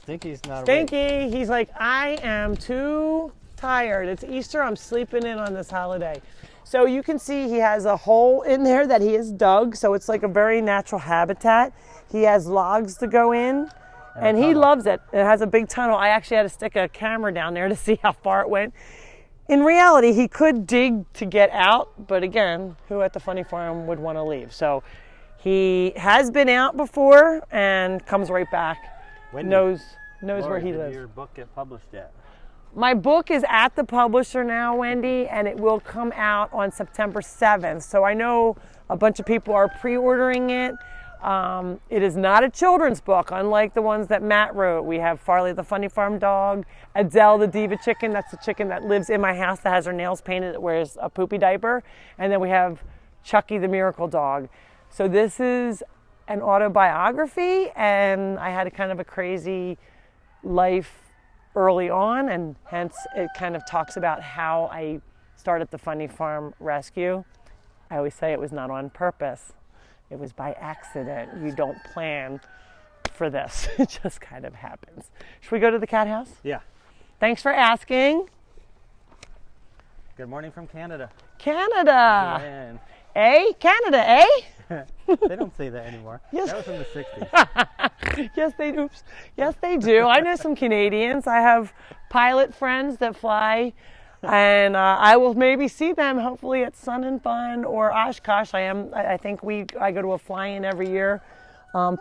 Stinky's not awake. Stinky, he's like, I am too tired. It's Easter. I'm sleeping in on this holiday. So you can see he has a hole in there that he has dug. So it's like a very natural habitat. He has logs to go in, and he loves it. It has a big tunnel. I actually had to stick a camera down there to see how far it went. In reality, he could dig to get out, but again, who at the Funny Farm would want to leave? So he has been out before and comes right back. Knows Laurie, where he did lives. your book get published yet? My book is at the publisher now, Wendy, and it will come out on September 7th. So I know a bunch of people are pre-ordering it. It is not a children's book, unlike the ones that Matt wrote. We have Farley the Funny Farm dog, Adele the Diva chicken, that's the chicken that lives in my house that has her nails painted, that wears a poopy diaper. And then we have Chucky the Miracle dog. So this is an autobiography, and I had a kind of a crazy life early on, and hence it kind of talks about how I started the Funny Farm Rescue. I always say it was not on purpose. It was by accident. You don't plan for this. It just kind of happens. Should we go to the cat house? Yeah. Thanks for asking. Good morning from Canada. Canada. Man. Eh? Canada, eh? They don't say that anymore. Yes. That was in the 60s. Yes, they do. Yes, they do. I know some Canadians. I have pilot friends that fly, and I will maybe see them hopefully at Sun and Fun or Oshkosh. I think I go to a fly-in every year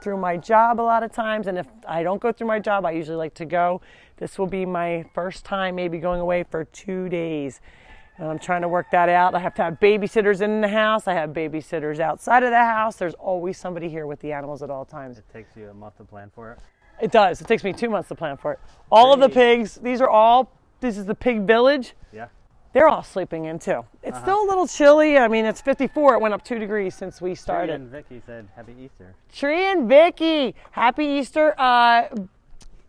through my job a lot of times, and if I don't go through my job, I usually like to go. This will be my first time maybe going away for 2 days. And I'm trying to work that out. I have to have babysitters in the house. I have babysitters outside of the house. There's always somebody here with the animals at all times. It takes you a month to plan for it. It does. It takes me 2 months to plan for it. All of the pigs, this is the pig village. Yeah. They're all sleeping in too. It's still a little chilly. I mean, it's 54. It went up 2 degrees since we started. Tree and Vicky said, Happy Easter. Tree and Vicky, Happy Easter.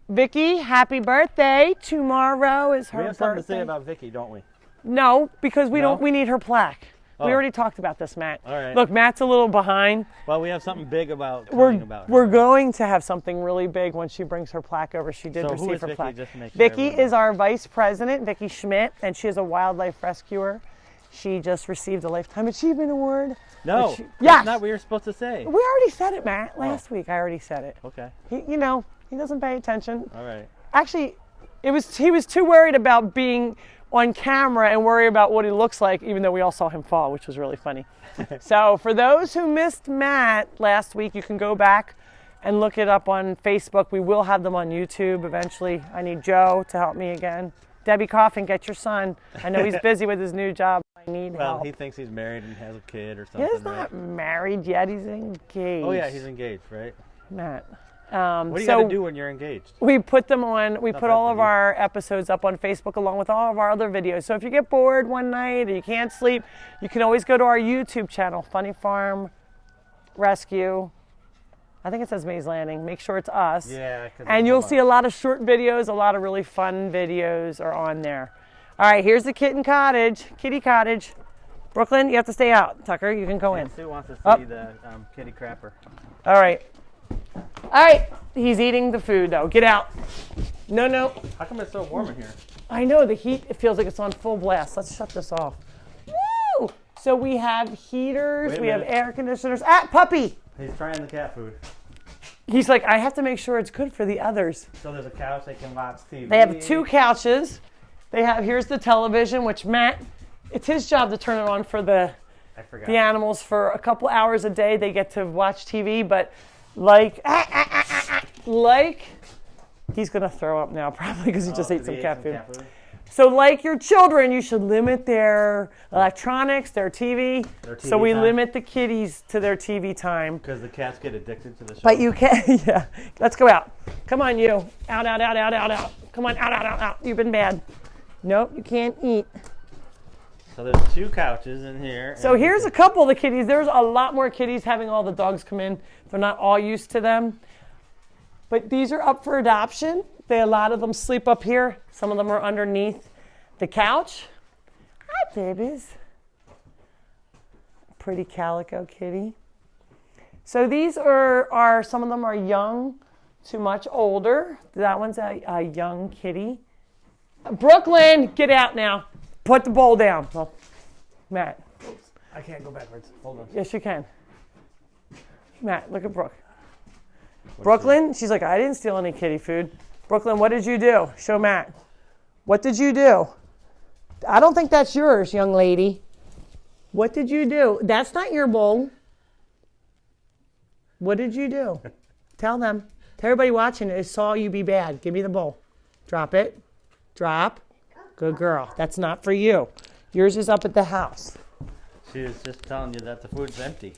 Vicky, happy birthday. Tomorrow is her birthday. We have something to say about Vicky, don't we? No, because we need her plaque. Oh. We already talked about this, Matt. All right. Look, Matt's a little behind. Well, we have something big about We're her. going to have something really big when she brings her plaque over. She did So who receive is her Vicky, plaque. just to make sure Vicky everyone is our vice president, Vicky Schmidt, and she is a wildlife rescuer. She just received a Lifetime Achievement Award. No, Yes. that's not what you're supposed to say. We already said it, Matt. Last week, I already said it. Okay. He doesn't pay attention. All right. Actually, he was too worried about being on camera and worry about what he looks like, even though we all saw him fall, which was really funny. So for those who missed Matt last week, you can go back and look it up on Facebook. We will have them on YouTube eventually. I need Joe to help me again. Debbie Coffin, get your son. I know he's busy with his new job. I need help. Well, he thinks he's married and has a kid or something. He's not married yet. He's engaged. Oh, yeah, he's engaged, right? Matt. What do you got to do when you're engaged? We put them on, we put all of our episodes up on Facebook along with all of our other videos. So if you get bored one night or you can't sleep, you can always go to our YouTube channel, Funny Farm Rescue. I think it says Maze Landing. Make sure it's us. Yeah. And you'll see a lot of short videos, a lot of really fun videos are on there. All right, here's the kitty cottage. Brooklyn, you have to stay out. Tucker, you can go in. Sue wants to see the kitty crapper. All right. All right, he's eating the food though. Get out. No. How come it's so warm in here? I know, the heat, it feels like it's on full blast. Let's shut this off. Woo! So we have heaters, we have air conditioners. Puppy! He's trying the cat food. He's like, I have to make sure it's good for the others. So there's a couch they can watch TV. They have 2 couches. Here's the television, which Matt, it's his job to turn it on for the animals for a couple hours a day. They get to watch TV, but like he's gonna throw up now probably because he just ate some cat food. So like your children, you should limit their electronics, their TV. So we time. limit the kitties to their TV time. Because the cats get addicted to the show. But you can, yeah. Let's go out. Come on, you. Out, out, out, out, out, out. Come on, out, out, out, out. You've been bad. Nope, you can't eat. So there's 2 couches in here. So here's a couple of the kitties. There's a lot more kitties having all the dogs come in. They're not all used to them. But these are up for adoption. A lot of them sleep up here. Some of them are underneath the couch. Hi, babies. Pretty calico kitty. So these are some of them are young to much older. That one's a young kitty. Brooklyn, get out now. Put the bowl down. Well, Matt. I can't go backwards. Hold on. Yes, you can. Matt, look at Brooke. Brooklyn, she's like, I didn't steal any kitty food. Brooklyn, what did you do? Show Matt. What did you do? I don't think that's yours, young lady. What did you do? That's not your bowl. What did you do? Tell them. Tell everybody watching it, I saw you be bad. Give me the bowl. Drop it. Drop. Good girl. That's not for you. Yours is up at the house. She was just telling you that the food's empty.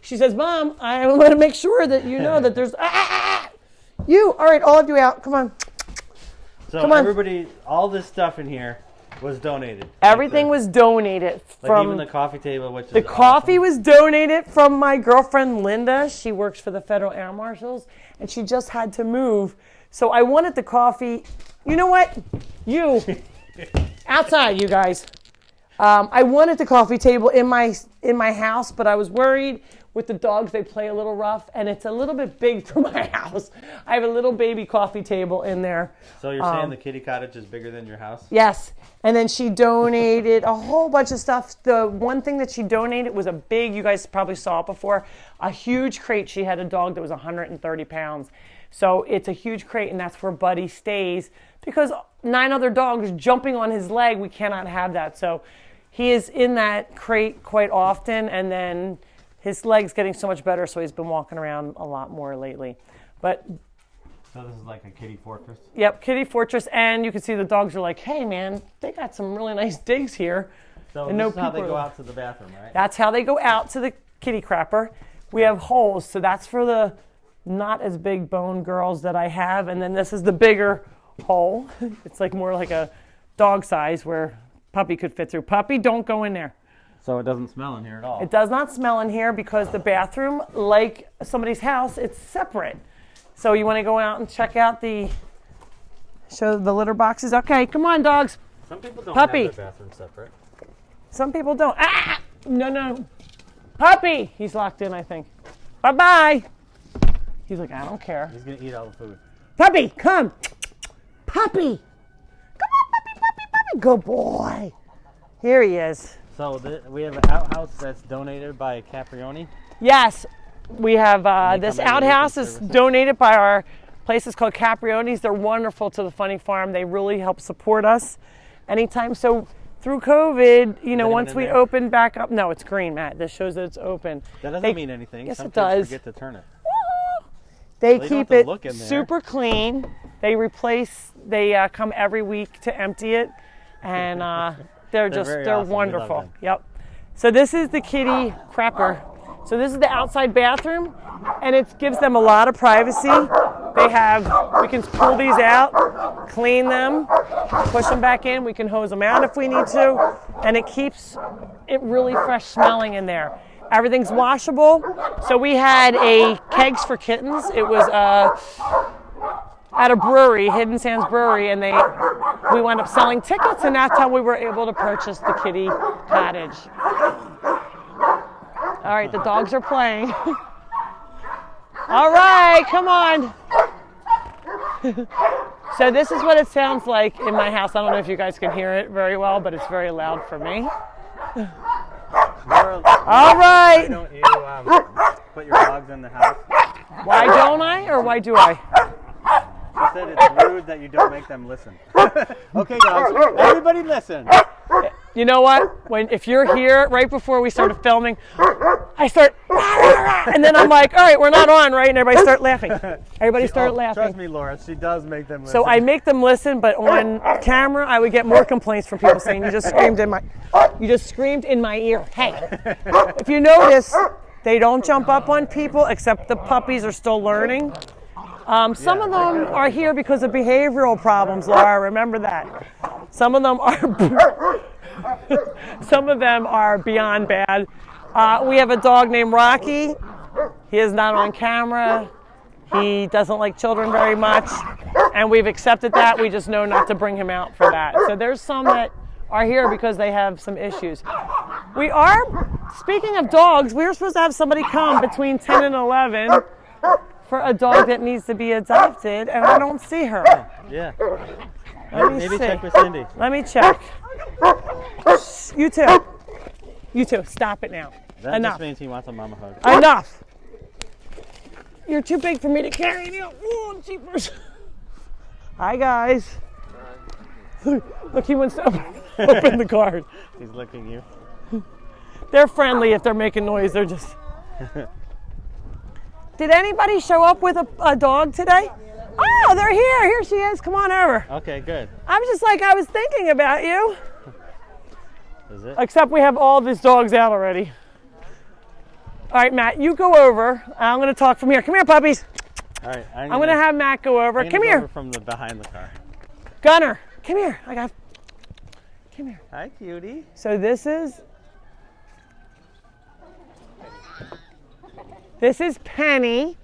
she says, Mom, I want to make sure that you know that there's... You, all right, all of you out. Come on. So Come on. everybody, all this stuff in here was donated. Everything was donated like from even the coffee table, which is the coffee was donated from my girlfriend Linda. She works for the Federal Air Marshals, and she just had to move. So I wanted the coffee. You know what? You outside, you guys. I wanted the coffee table in my house, but I was worried with the dogs. They play a little rough, and it's a little bit big for my house. I have a little baby coffee table in there. So you're saying the kitty cottage is bigger than your house? Yes. And then she donated a whole bunch of stuff. The one thing that she donated was a big, you guys probably saw it before, a huge crate. She had a dog that was 130 pounds. So it's a huge crate, and that's where Buddy stays. Because 9 other dogs jumping on his leg, we cannot have that. So he is in that crate quite often, and then his leg's getting so much better, so he's been walking around a lot more lately. But so this is like a kitty fortress? Yep, kitty fortress, and you can see the dogs are like, hey man, they got some really nice digs here. So and this is how they go out to the bathroom, right? That's how they go out to the kitty crapper. We have holes, so that's for the not as big bone girls that I have, and then this is the bigger hole. It's like more like a dog size where Puppy could fit through. Puppy, don't go in there. So it doesn't smell in here at all? It does not smell in here because the bathroom, like somebody's house, it's separate. So you want to go out and check out show the litter boxes? Okay, come on, dogs. Some people don't Puppy. have their bathroom separate. Some people don't. Ah! No. Puppy! He's locked in, I think. Bye-bye. He's like, I don't care. He's going to eat all the food. Puppy, come. Puppy. Come on, puppy. Good boy. Here he is. So we have an outhouse that's donated by Caprioni. Yes, we have this come every week outhouse and is service it. donated by our places called Caprioni's. They're wonderful to the Funny Farm. They really help support us anytime. So through COVID, anyone once in we there? open back up, no, it's green, Matt. This shows that it's open. That doesn't mean anything. Yes, Some it kids does. forget to turn it. They don't keep have to it look in there. super clean. They come every week to empty it, and they're very awesome. We love wonderful. them. Yep. So this is the kitty crapper. So this is the outside bathroom, and it gives them a lot of privacy. We can pull these out, clean them, push them back in. We can hose them out if we need to, and it keeps it really fresh smelling in there. Everything's washable. So we had a Kegs for Kittens. It was at a brewery, Hidden Sands Brewery, and we wound up selling tickets, and that's how we were able to purchase the kitty cottage. All right, the dogs are playing. All right, come on. So this is what it sounds like in my house. I don't know if you guys can hear it very well, but it's very loud for me. All right. Why don't you put your dogs in the house? Why don't I, or why do I? She said it's rude that you don't make them listen. Okay, dogs, everybody listen. You know what? If you're here right before we started filming, I start, and then I'm like, all right, we're not on, right? And everybody start laughing. Everybody start laughing. Trust me, Laura, she does make them listen. So I make them listen, but on camera, I would get more complaints from people saying, you just screamed in my ear. Hey, if you notice, they don't jump up on people, except the puppies are still learning. Some of them are here because of behavioral problems, Laura. Remember that. Some of them are beyond bad. We have a dog named Rocky. He is not on camera. He doesn't like children very much, and we've accepted that. We just know not to bring him out for that. So there's some that are here because they have some issues. Speaking of dogs, we were supposed to have somebody come between 10 and 11 for a dog that needs to be adopted, and I don't see her. Yeah. Maybe check with Cindy. Let me check. You too. You too. Stop it now. That Enough. just means he wants a mama hug. Enough. You're too big for me to carry you. Oh, jeepers. Hi, guys. Look, he wants to open the card. He's licking you. They're friendly if they're making noise. They're just... Did anybody show up with a dog today? Oh, they're here. Here she is. Come on over. Okay, good. I was thinking about you. Is it? Except we have all these dogs out already. All right, Matt, you go over. I'm going to talk from here. Come here, puppies. All right. I'm going to have Matt go over. Come here. Over from the behind the car. Gunner, come here. Come here. Hi, cutie. So this is Penny.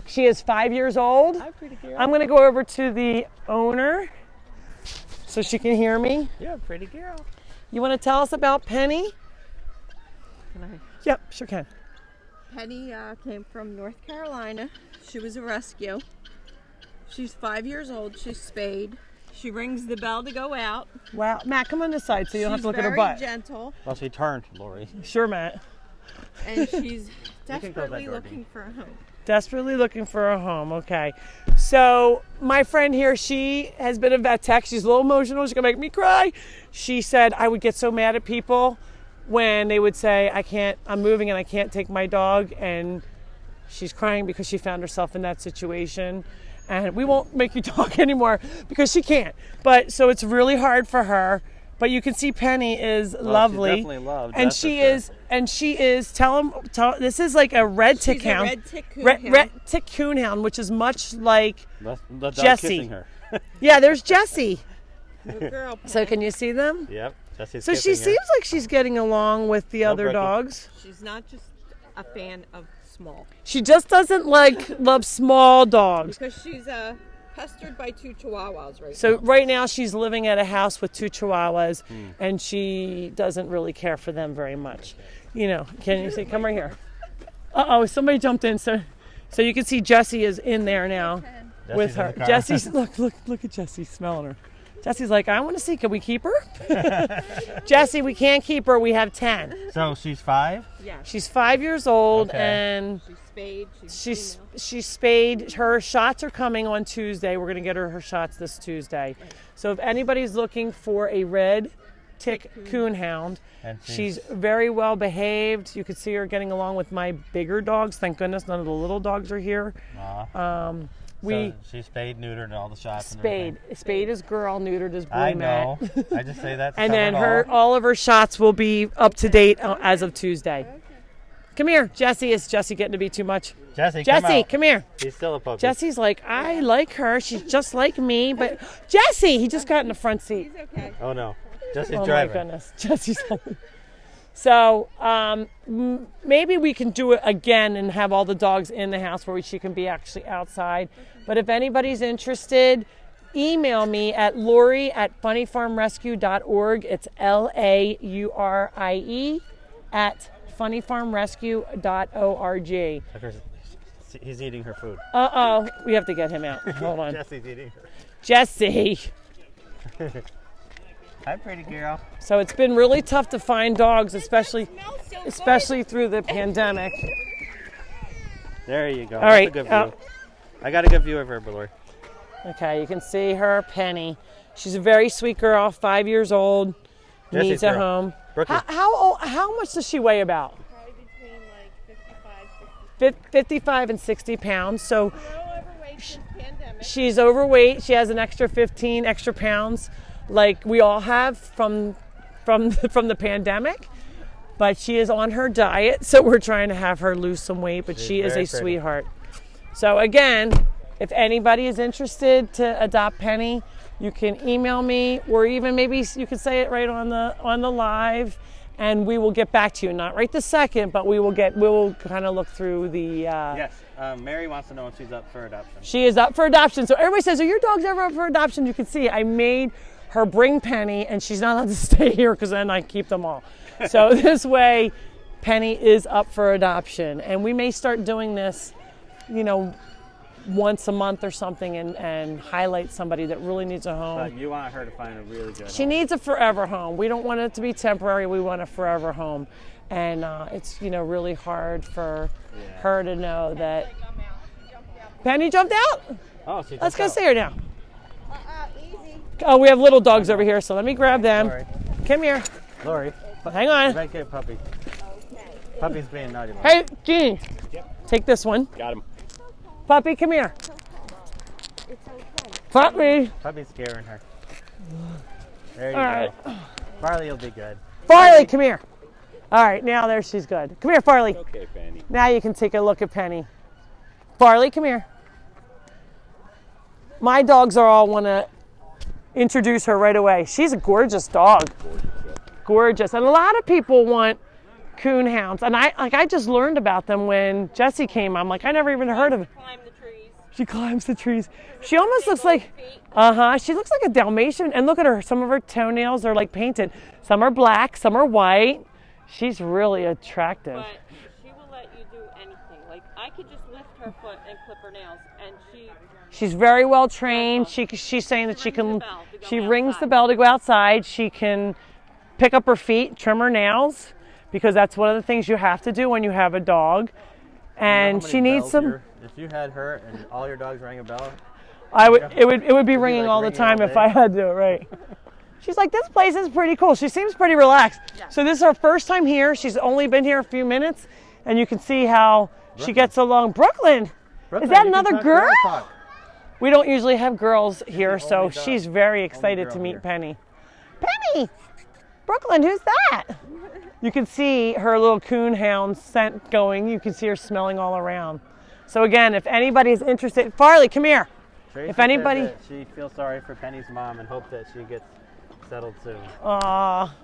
She is 5 years old. Hi, pretty girl. I'm going to go over to the owner so she can hear me. You're a pretty girl. You want to tell us about Penny? Can I? Yep, sure can. Penny came from North Carolina. She was a rescue. She's 5 years old. She's spayed. She rings the bell to go out. Wow. Matt, come on this side so you don't have to look at her butt. She's very gentle. Well, she turned, Laurie. Sure, Matt. And she's can close that desperately door, looking for a home. Desperately looking for a home. Okay. So my friend here, she has been a vet tech. She's a little emotional. She's going to make me cry. She said I would get so mad at people when they would say, I'm moving and I can't take my dog. And she's crying because she found herself in that situation. And we won't make you talk anymore because she can't. But so it's really hard for her. But you can see Penny is lovely. She's definitely loved. And she is, tell this is like a red tick hound. Red tick coonhound. Red tick coonhound, which is much like The dog Jessie. kissing her. Yeah, there's Jessie. Good girl. So can you see them? Yep. Jessie's So she kissing her. seems like she's getting along with the other Brookie. dogs. She's not just a fan of small. She just doesn't love small dogs. Because she's pestered by 2 chihuahuas right now. So right now she's living at a house with 2 chihuahuas, and she doesn't really care for them very much. You know, can you see? Come right here. Uh-oh, somebody jumped in. So you can see Jessie is in there now with Jessie's in her. the car. Jesse's look at Jessie smelling her. Jesse's like, I want to see, can we keep her? Jessie, we can't keep her. We have 10. So she's 5? Yeah. She's 5 years old, Okay. and She's spayed. She's female. she's spayed. Her shots are coming on Tuesday. We're going to get her shots this Tuesday. So if anybody's looking for a red tick coonhound, And she's very well behaved. You could see her getting along with my bigger dogs. Thank goodness none of the little dogs are here. So she's spayed, neutered, and all the shots. Spayed. Spayed is girl, neutered is boy. I Matt. know. I just say that. To And then cover it all. all of her shots will be up to date as of Tuesday. Come here, Jessie. Is Jessie getting to be too much? Jessie, Jessie, come here. He's still a puppy. Jesse's like, I like her. She's just like me. But Jessie, he just got in the front seat. He's okay. Oh no, Jessie's Oh driving. my goodness, Jesse's. So maybe we can do it again and have all the dogs in the house where she can be actually outside. But if anybody's interested, email me at Laurie at funnyfarmrescue.org. It's LAURIE at funnyfarmrescue.org. Of course, he's eating her food. Uh-oh, we have to get him out. Hold on. Jessie's eating her. Jessie. Hi, pretty girl. So it's been really tough to find dogs, especially through the pandemic. There you go. All right. That's a good view. I got a good view of her, Laurie. Okay, you can see her, Penny. She's a very sweet girl, 5 years old. Jesse's needs a girl. home. Brooklyn. How much does she weigh about? Probably between like 55 and 60 pounds. So overweight since pandemic. she's overweight. She has an extra 15 extra pounds, like we all have from the pandemic. But she is on her diet, so we're trying to have her lose some weight. But she is a very pretty. sweetheart. So again, if anybody is interested to adopt Penny, you can email me, or even maybe you can say it right on the live, and we will get back to you. Not right this second, but we will kind of look through the. Yes. Mary wants to know if she's up for adoption. She is up for adoption. So everybody says, "Are your dogs ever up for adoption?" You can see I made her bring Penny, and she's not allowed to stay here because then I keep them all. So this way, Penny is up for adoption, and we may start doing this, once a month or something, and highlight somebody that really needs a home. But you want her to find a really good She home. needs a forever home. We don't want it to be temporary. We want a forever home, and it's really hard for her to know that. Penny jumped out. Oh, she Let's jumped go out. see her now. Easy. Oh, we have little dogs over here, so let me grab them. Laurie. Come here. Laurie. Hang You on. might get a puppy. Puppy's being naughty. Laurie. Hey, Jeannie. Take this one. Got him. Puppy, come here. Puppy. Puppy's scaring her. There you All right. go. Farley will be good. Farley, come here. All right, now there she's good. Come here, Farley. Okay, Fanny. Now you can take a look at Penny. Farley, come here. My dogs are all want to introduce her right away. She's a gorgeous dog. Gorgeous. And a lot of people want coonhounds. And I just learned about them when Jessie came. I'm like, I never even heard of it. Climb the trees. She climbs the trees. She almost looks like, she looks like a Dalmatian. And look at her. Some of her toenails are like painted. Some are black, some are white. She's really attractive. But she will let you do anything. Like, I could just lift her foot and clip her nails, and She's very well trained. She's saying that she can. She rings the bell to go outside. She can pick up her feet, trim her nails, because that's one of the things you have to do when you have a dog. And she needs some. If you had her and all your dogs rang a bell, It would be ringing like all the ringing time all if day. I had to. Right. She's like, this place is pretty cool. She seems pretty relaxed. So this is her first time here. She's only been here a few minutes, and you can see how she gets along. Brooklyn. Brooklyn, Is that you can another talk girl? talk. We don't usually have girls here, so only dog. she's very excited girl to meet here. Penny. Penny! Brooklyn, who's that? You can see her little coonhound scent going. You can see her smelling all around. So again, if anybody's interested, Farley, come here. Tracy If said anybody- that she feels sorry for Penny's mom and hopes that she gets settled soon. Aw.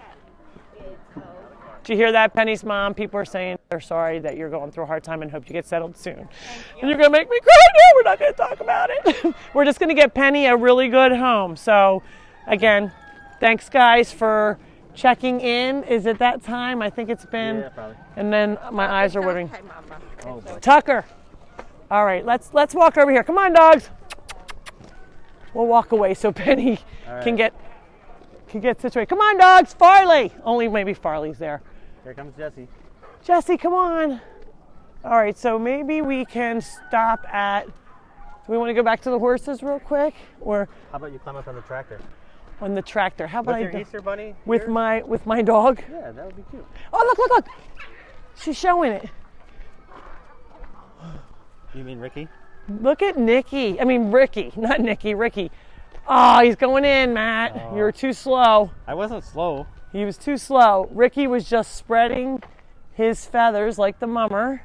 Did you hear that, Penny's mom? People are saying they're sorry that you're going through a hard time and hope you get settled soon. And you're going to make me cry? No, we're not going to talk about it. We're just going to get Penny a really good home. So, again, thanks, guys, for checking in. Is it that time? I think it's been. Yeah, probably. And then my eyes are watering. Okay, Mama. Oh, boy. Tucker. All right, let's walk over here. Come on, dogs. We'll walk away so Penny can get situated. Come on, dogs. Farley. Only maybe Farley's there. Here comes Jessie. Jessie, come on. All right, so maybe we can stop at. Do we want to go back to the horses real quick, or How about you climb up on the tractor? on the tractor? How about With I your do Easter bunny? with here? my dog? Yeah, that would be cute. Oh, look! She's showing it. You mean Ricky? Look at Nikki. I mean Ricky, not Nikki. Ricky. Oh, he's going in, Matt. You were too slow. I wasn't slow. He was too slow. Ricky was just spreading his feathers like the mummer.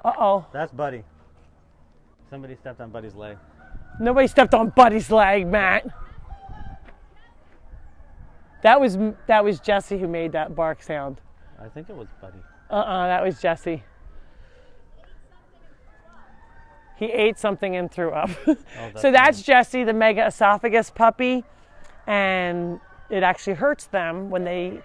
Uh-oh. That's Buddy. Somebody stepped on Buddy's leg. Nobody stepped on Buddy's leg, Matt. That was Jessie who made that bark sound. I think it was Buddy. That was Jessie. He ate something and threw up. So that's Jessie, the mega esophagus puppy. And it actually hurts them when they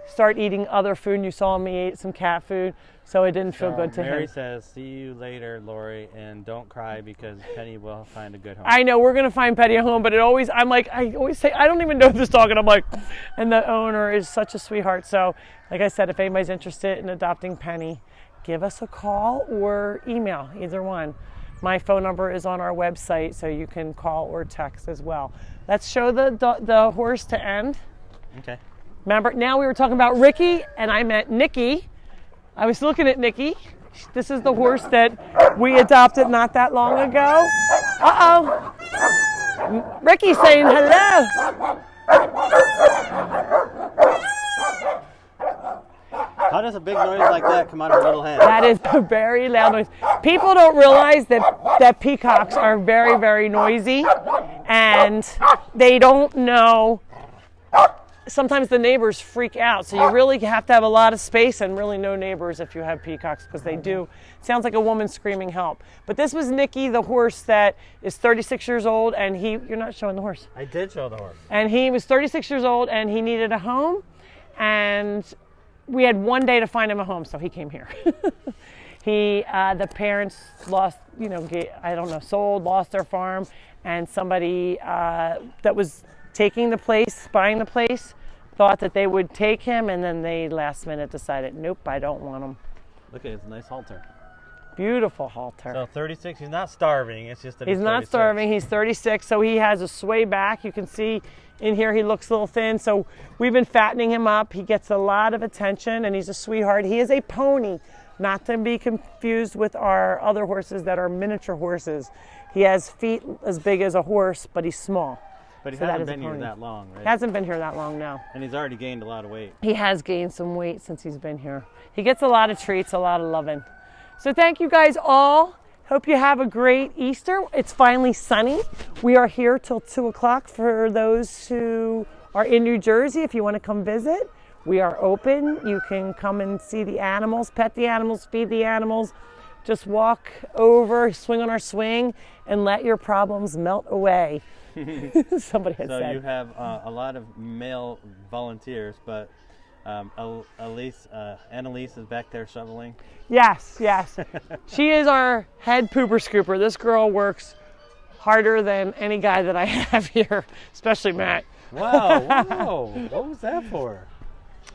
start eating other food. And you saw him, he ate some cat food, so it didn't feel good to Mary him. says, see you later, Laurie, and don't cry because Penny will find a good home. I know we're gonna find Penny a home, but I always say I don't even know this dog, and I'm like, and the owner is such a sweetheart. So, like I said, if anybody's interested in adopting Penny, give us a call or email, either one. My phone number is on our website, so you can call or text as well. Let's show the horse to end. Okay. Remember, now we were talking about Ricky, and I meant Nikki. I was looking at Nikki. This is the horse that we adopted not that long ago. Uh-oh. Ricky's saying hello. How does a big noise like that come out of a little hand? That is a very loud noise. People don't realize that peacocks are very, very noisy, and they don't know. Sometimes the neighbors freak out, so you really have to have a lot of space and really no neighbors if you have peacocks, because they do. It sounds like a woman screaming help. But this was Nikki, the horse that is 36 years old, and you're not showing the horse. I did show the horse. And he was 36 years old, and he needed a home, and we had one day to find him a home, so he came here. The parents lost, lost their farm, and somebody that was taking the place, buying the place, thought that they would take him, and then they last minute decided, nope, I don't want him. Look at his nice halter. Beautiful halter. So 36, he's not starving, it's just that he's not 36. starving, he's 36, so he has a sway back. You can see in here he looks a little thin, so we've been fattening him up. He gets a lot of attention, and he's a sweetheart. He is a pony, not to be confused with our other horses that are miniature horses. He has feet as big as a horse, but he's small. But he So that hasn't is a been here pony. that long, right? He hasn't been here that long now. And he's already gained a lot of weight. He has gained some weight since he's been here. He gets a lot of treats, a lot of loving. So thank you guys all. Hope you have a great Easter. It's finally sunny. We are here till 2 o'clock for those who are in New Jersey. If you want to come visit, we are open. You can come and see the animals, pet the animals, feed the animals. Just walk over, swing on our swing, and let your problems melt away. Somebody has So said. you have a lot of male volunteers, but Annalise is back there shoveling. Yes. She is our head pooper scooper. This girl works harder than any guy that I have here, especially Matt. Wow. What was that for?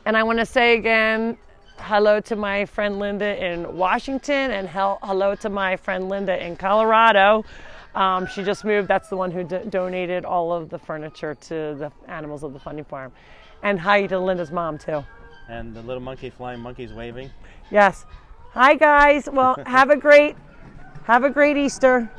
And I want to say again, hello to my friend Linda in Washington, and hello to my friend Linda in Colorado. She just moved. That's the one who donated all of the furniture to the animals of the funny farm. And hi to Linda's mom too. And the little monkey flying monkeys waving. Yes. Hi guys. Well, have a great Easter.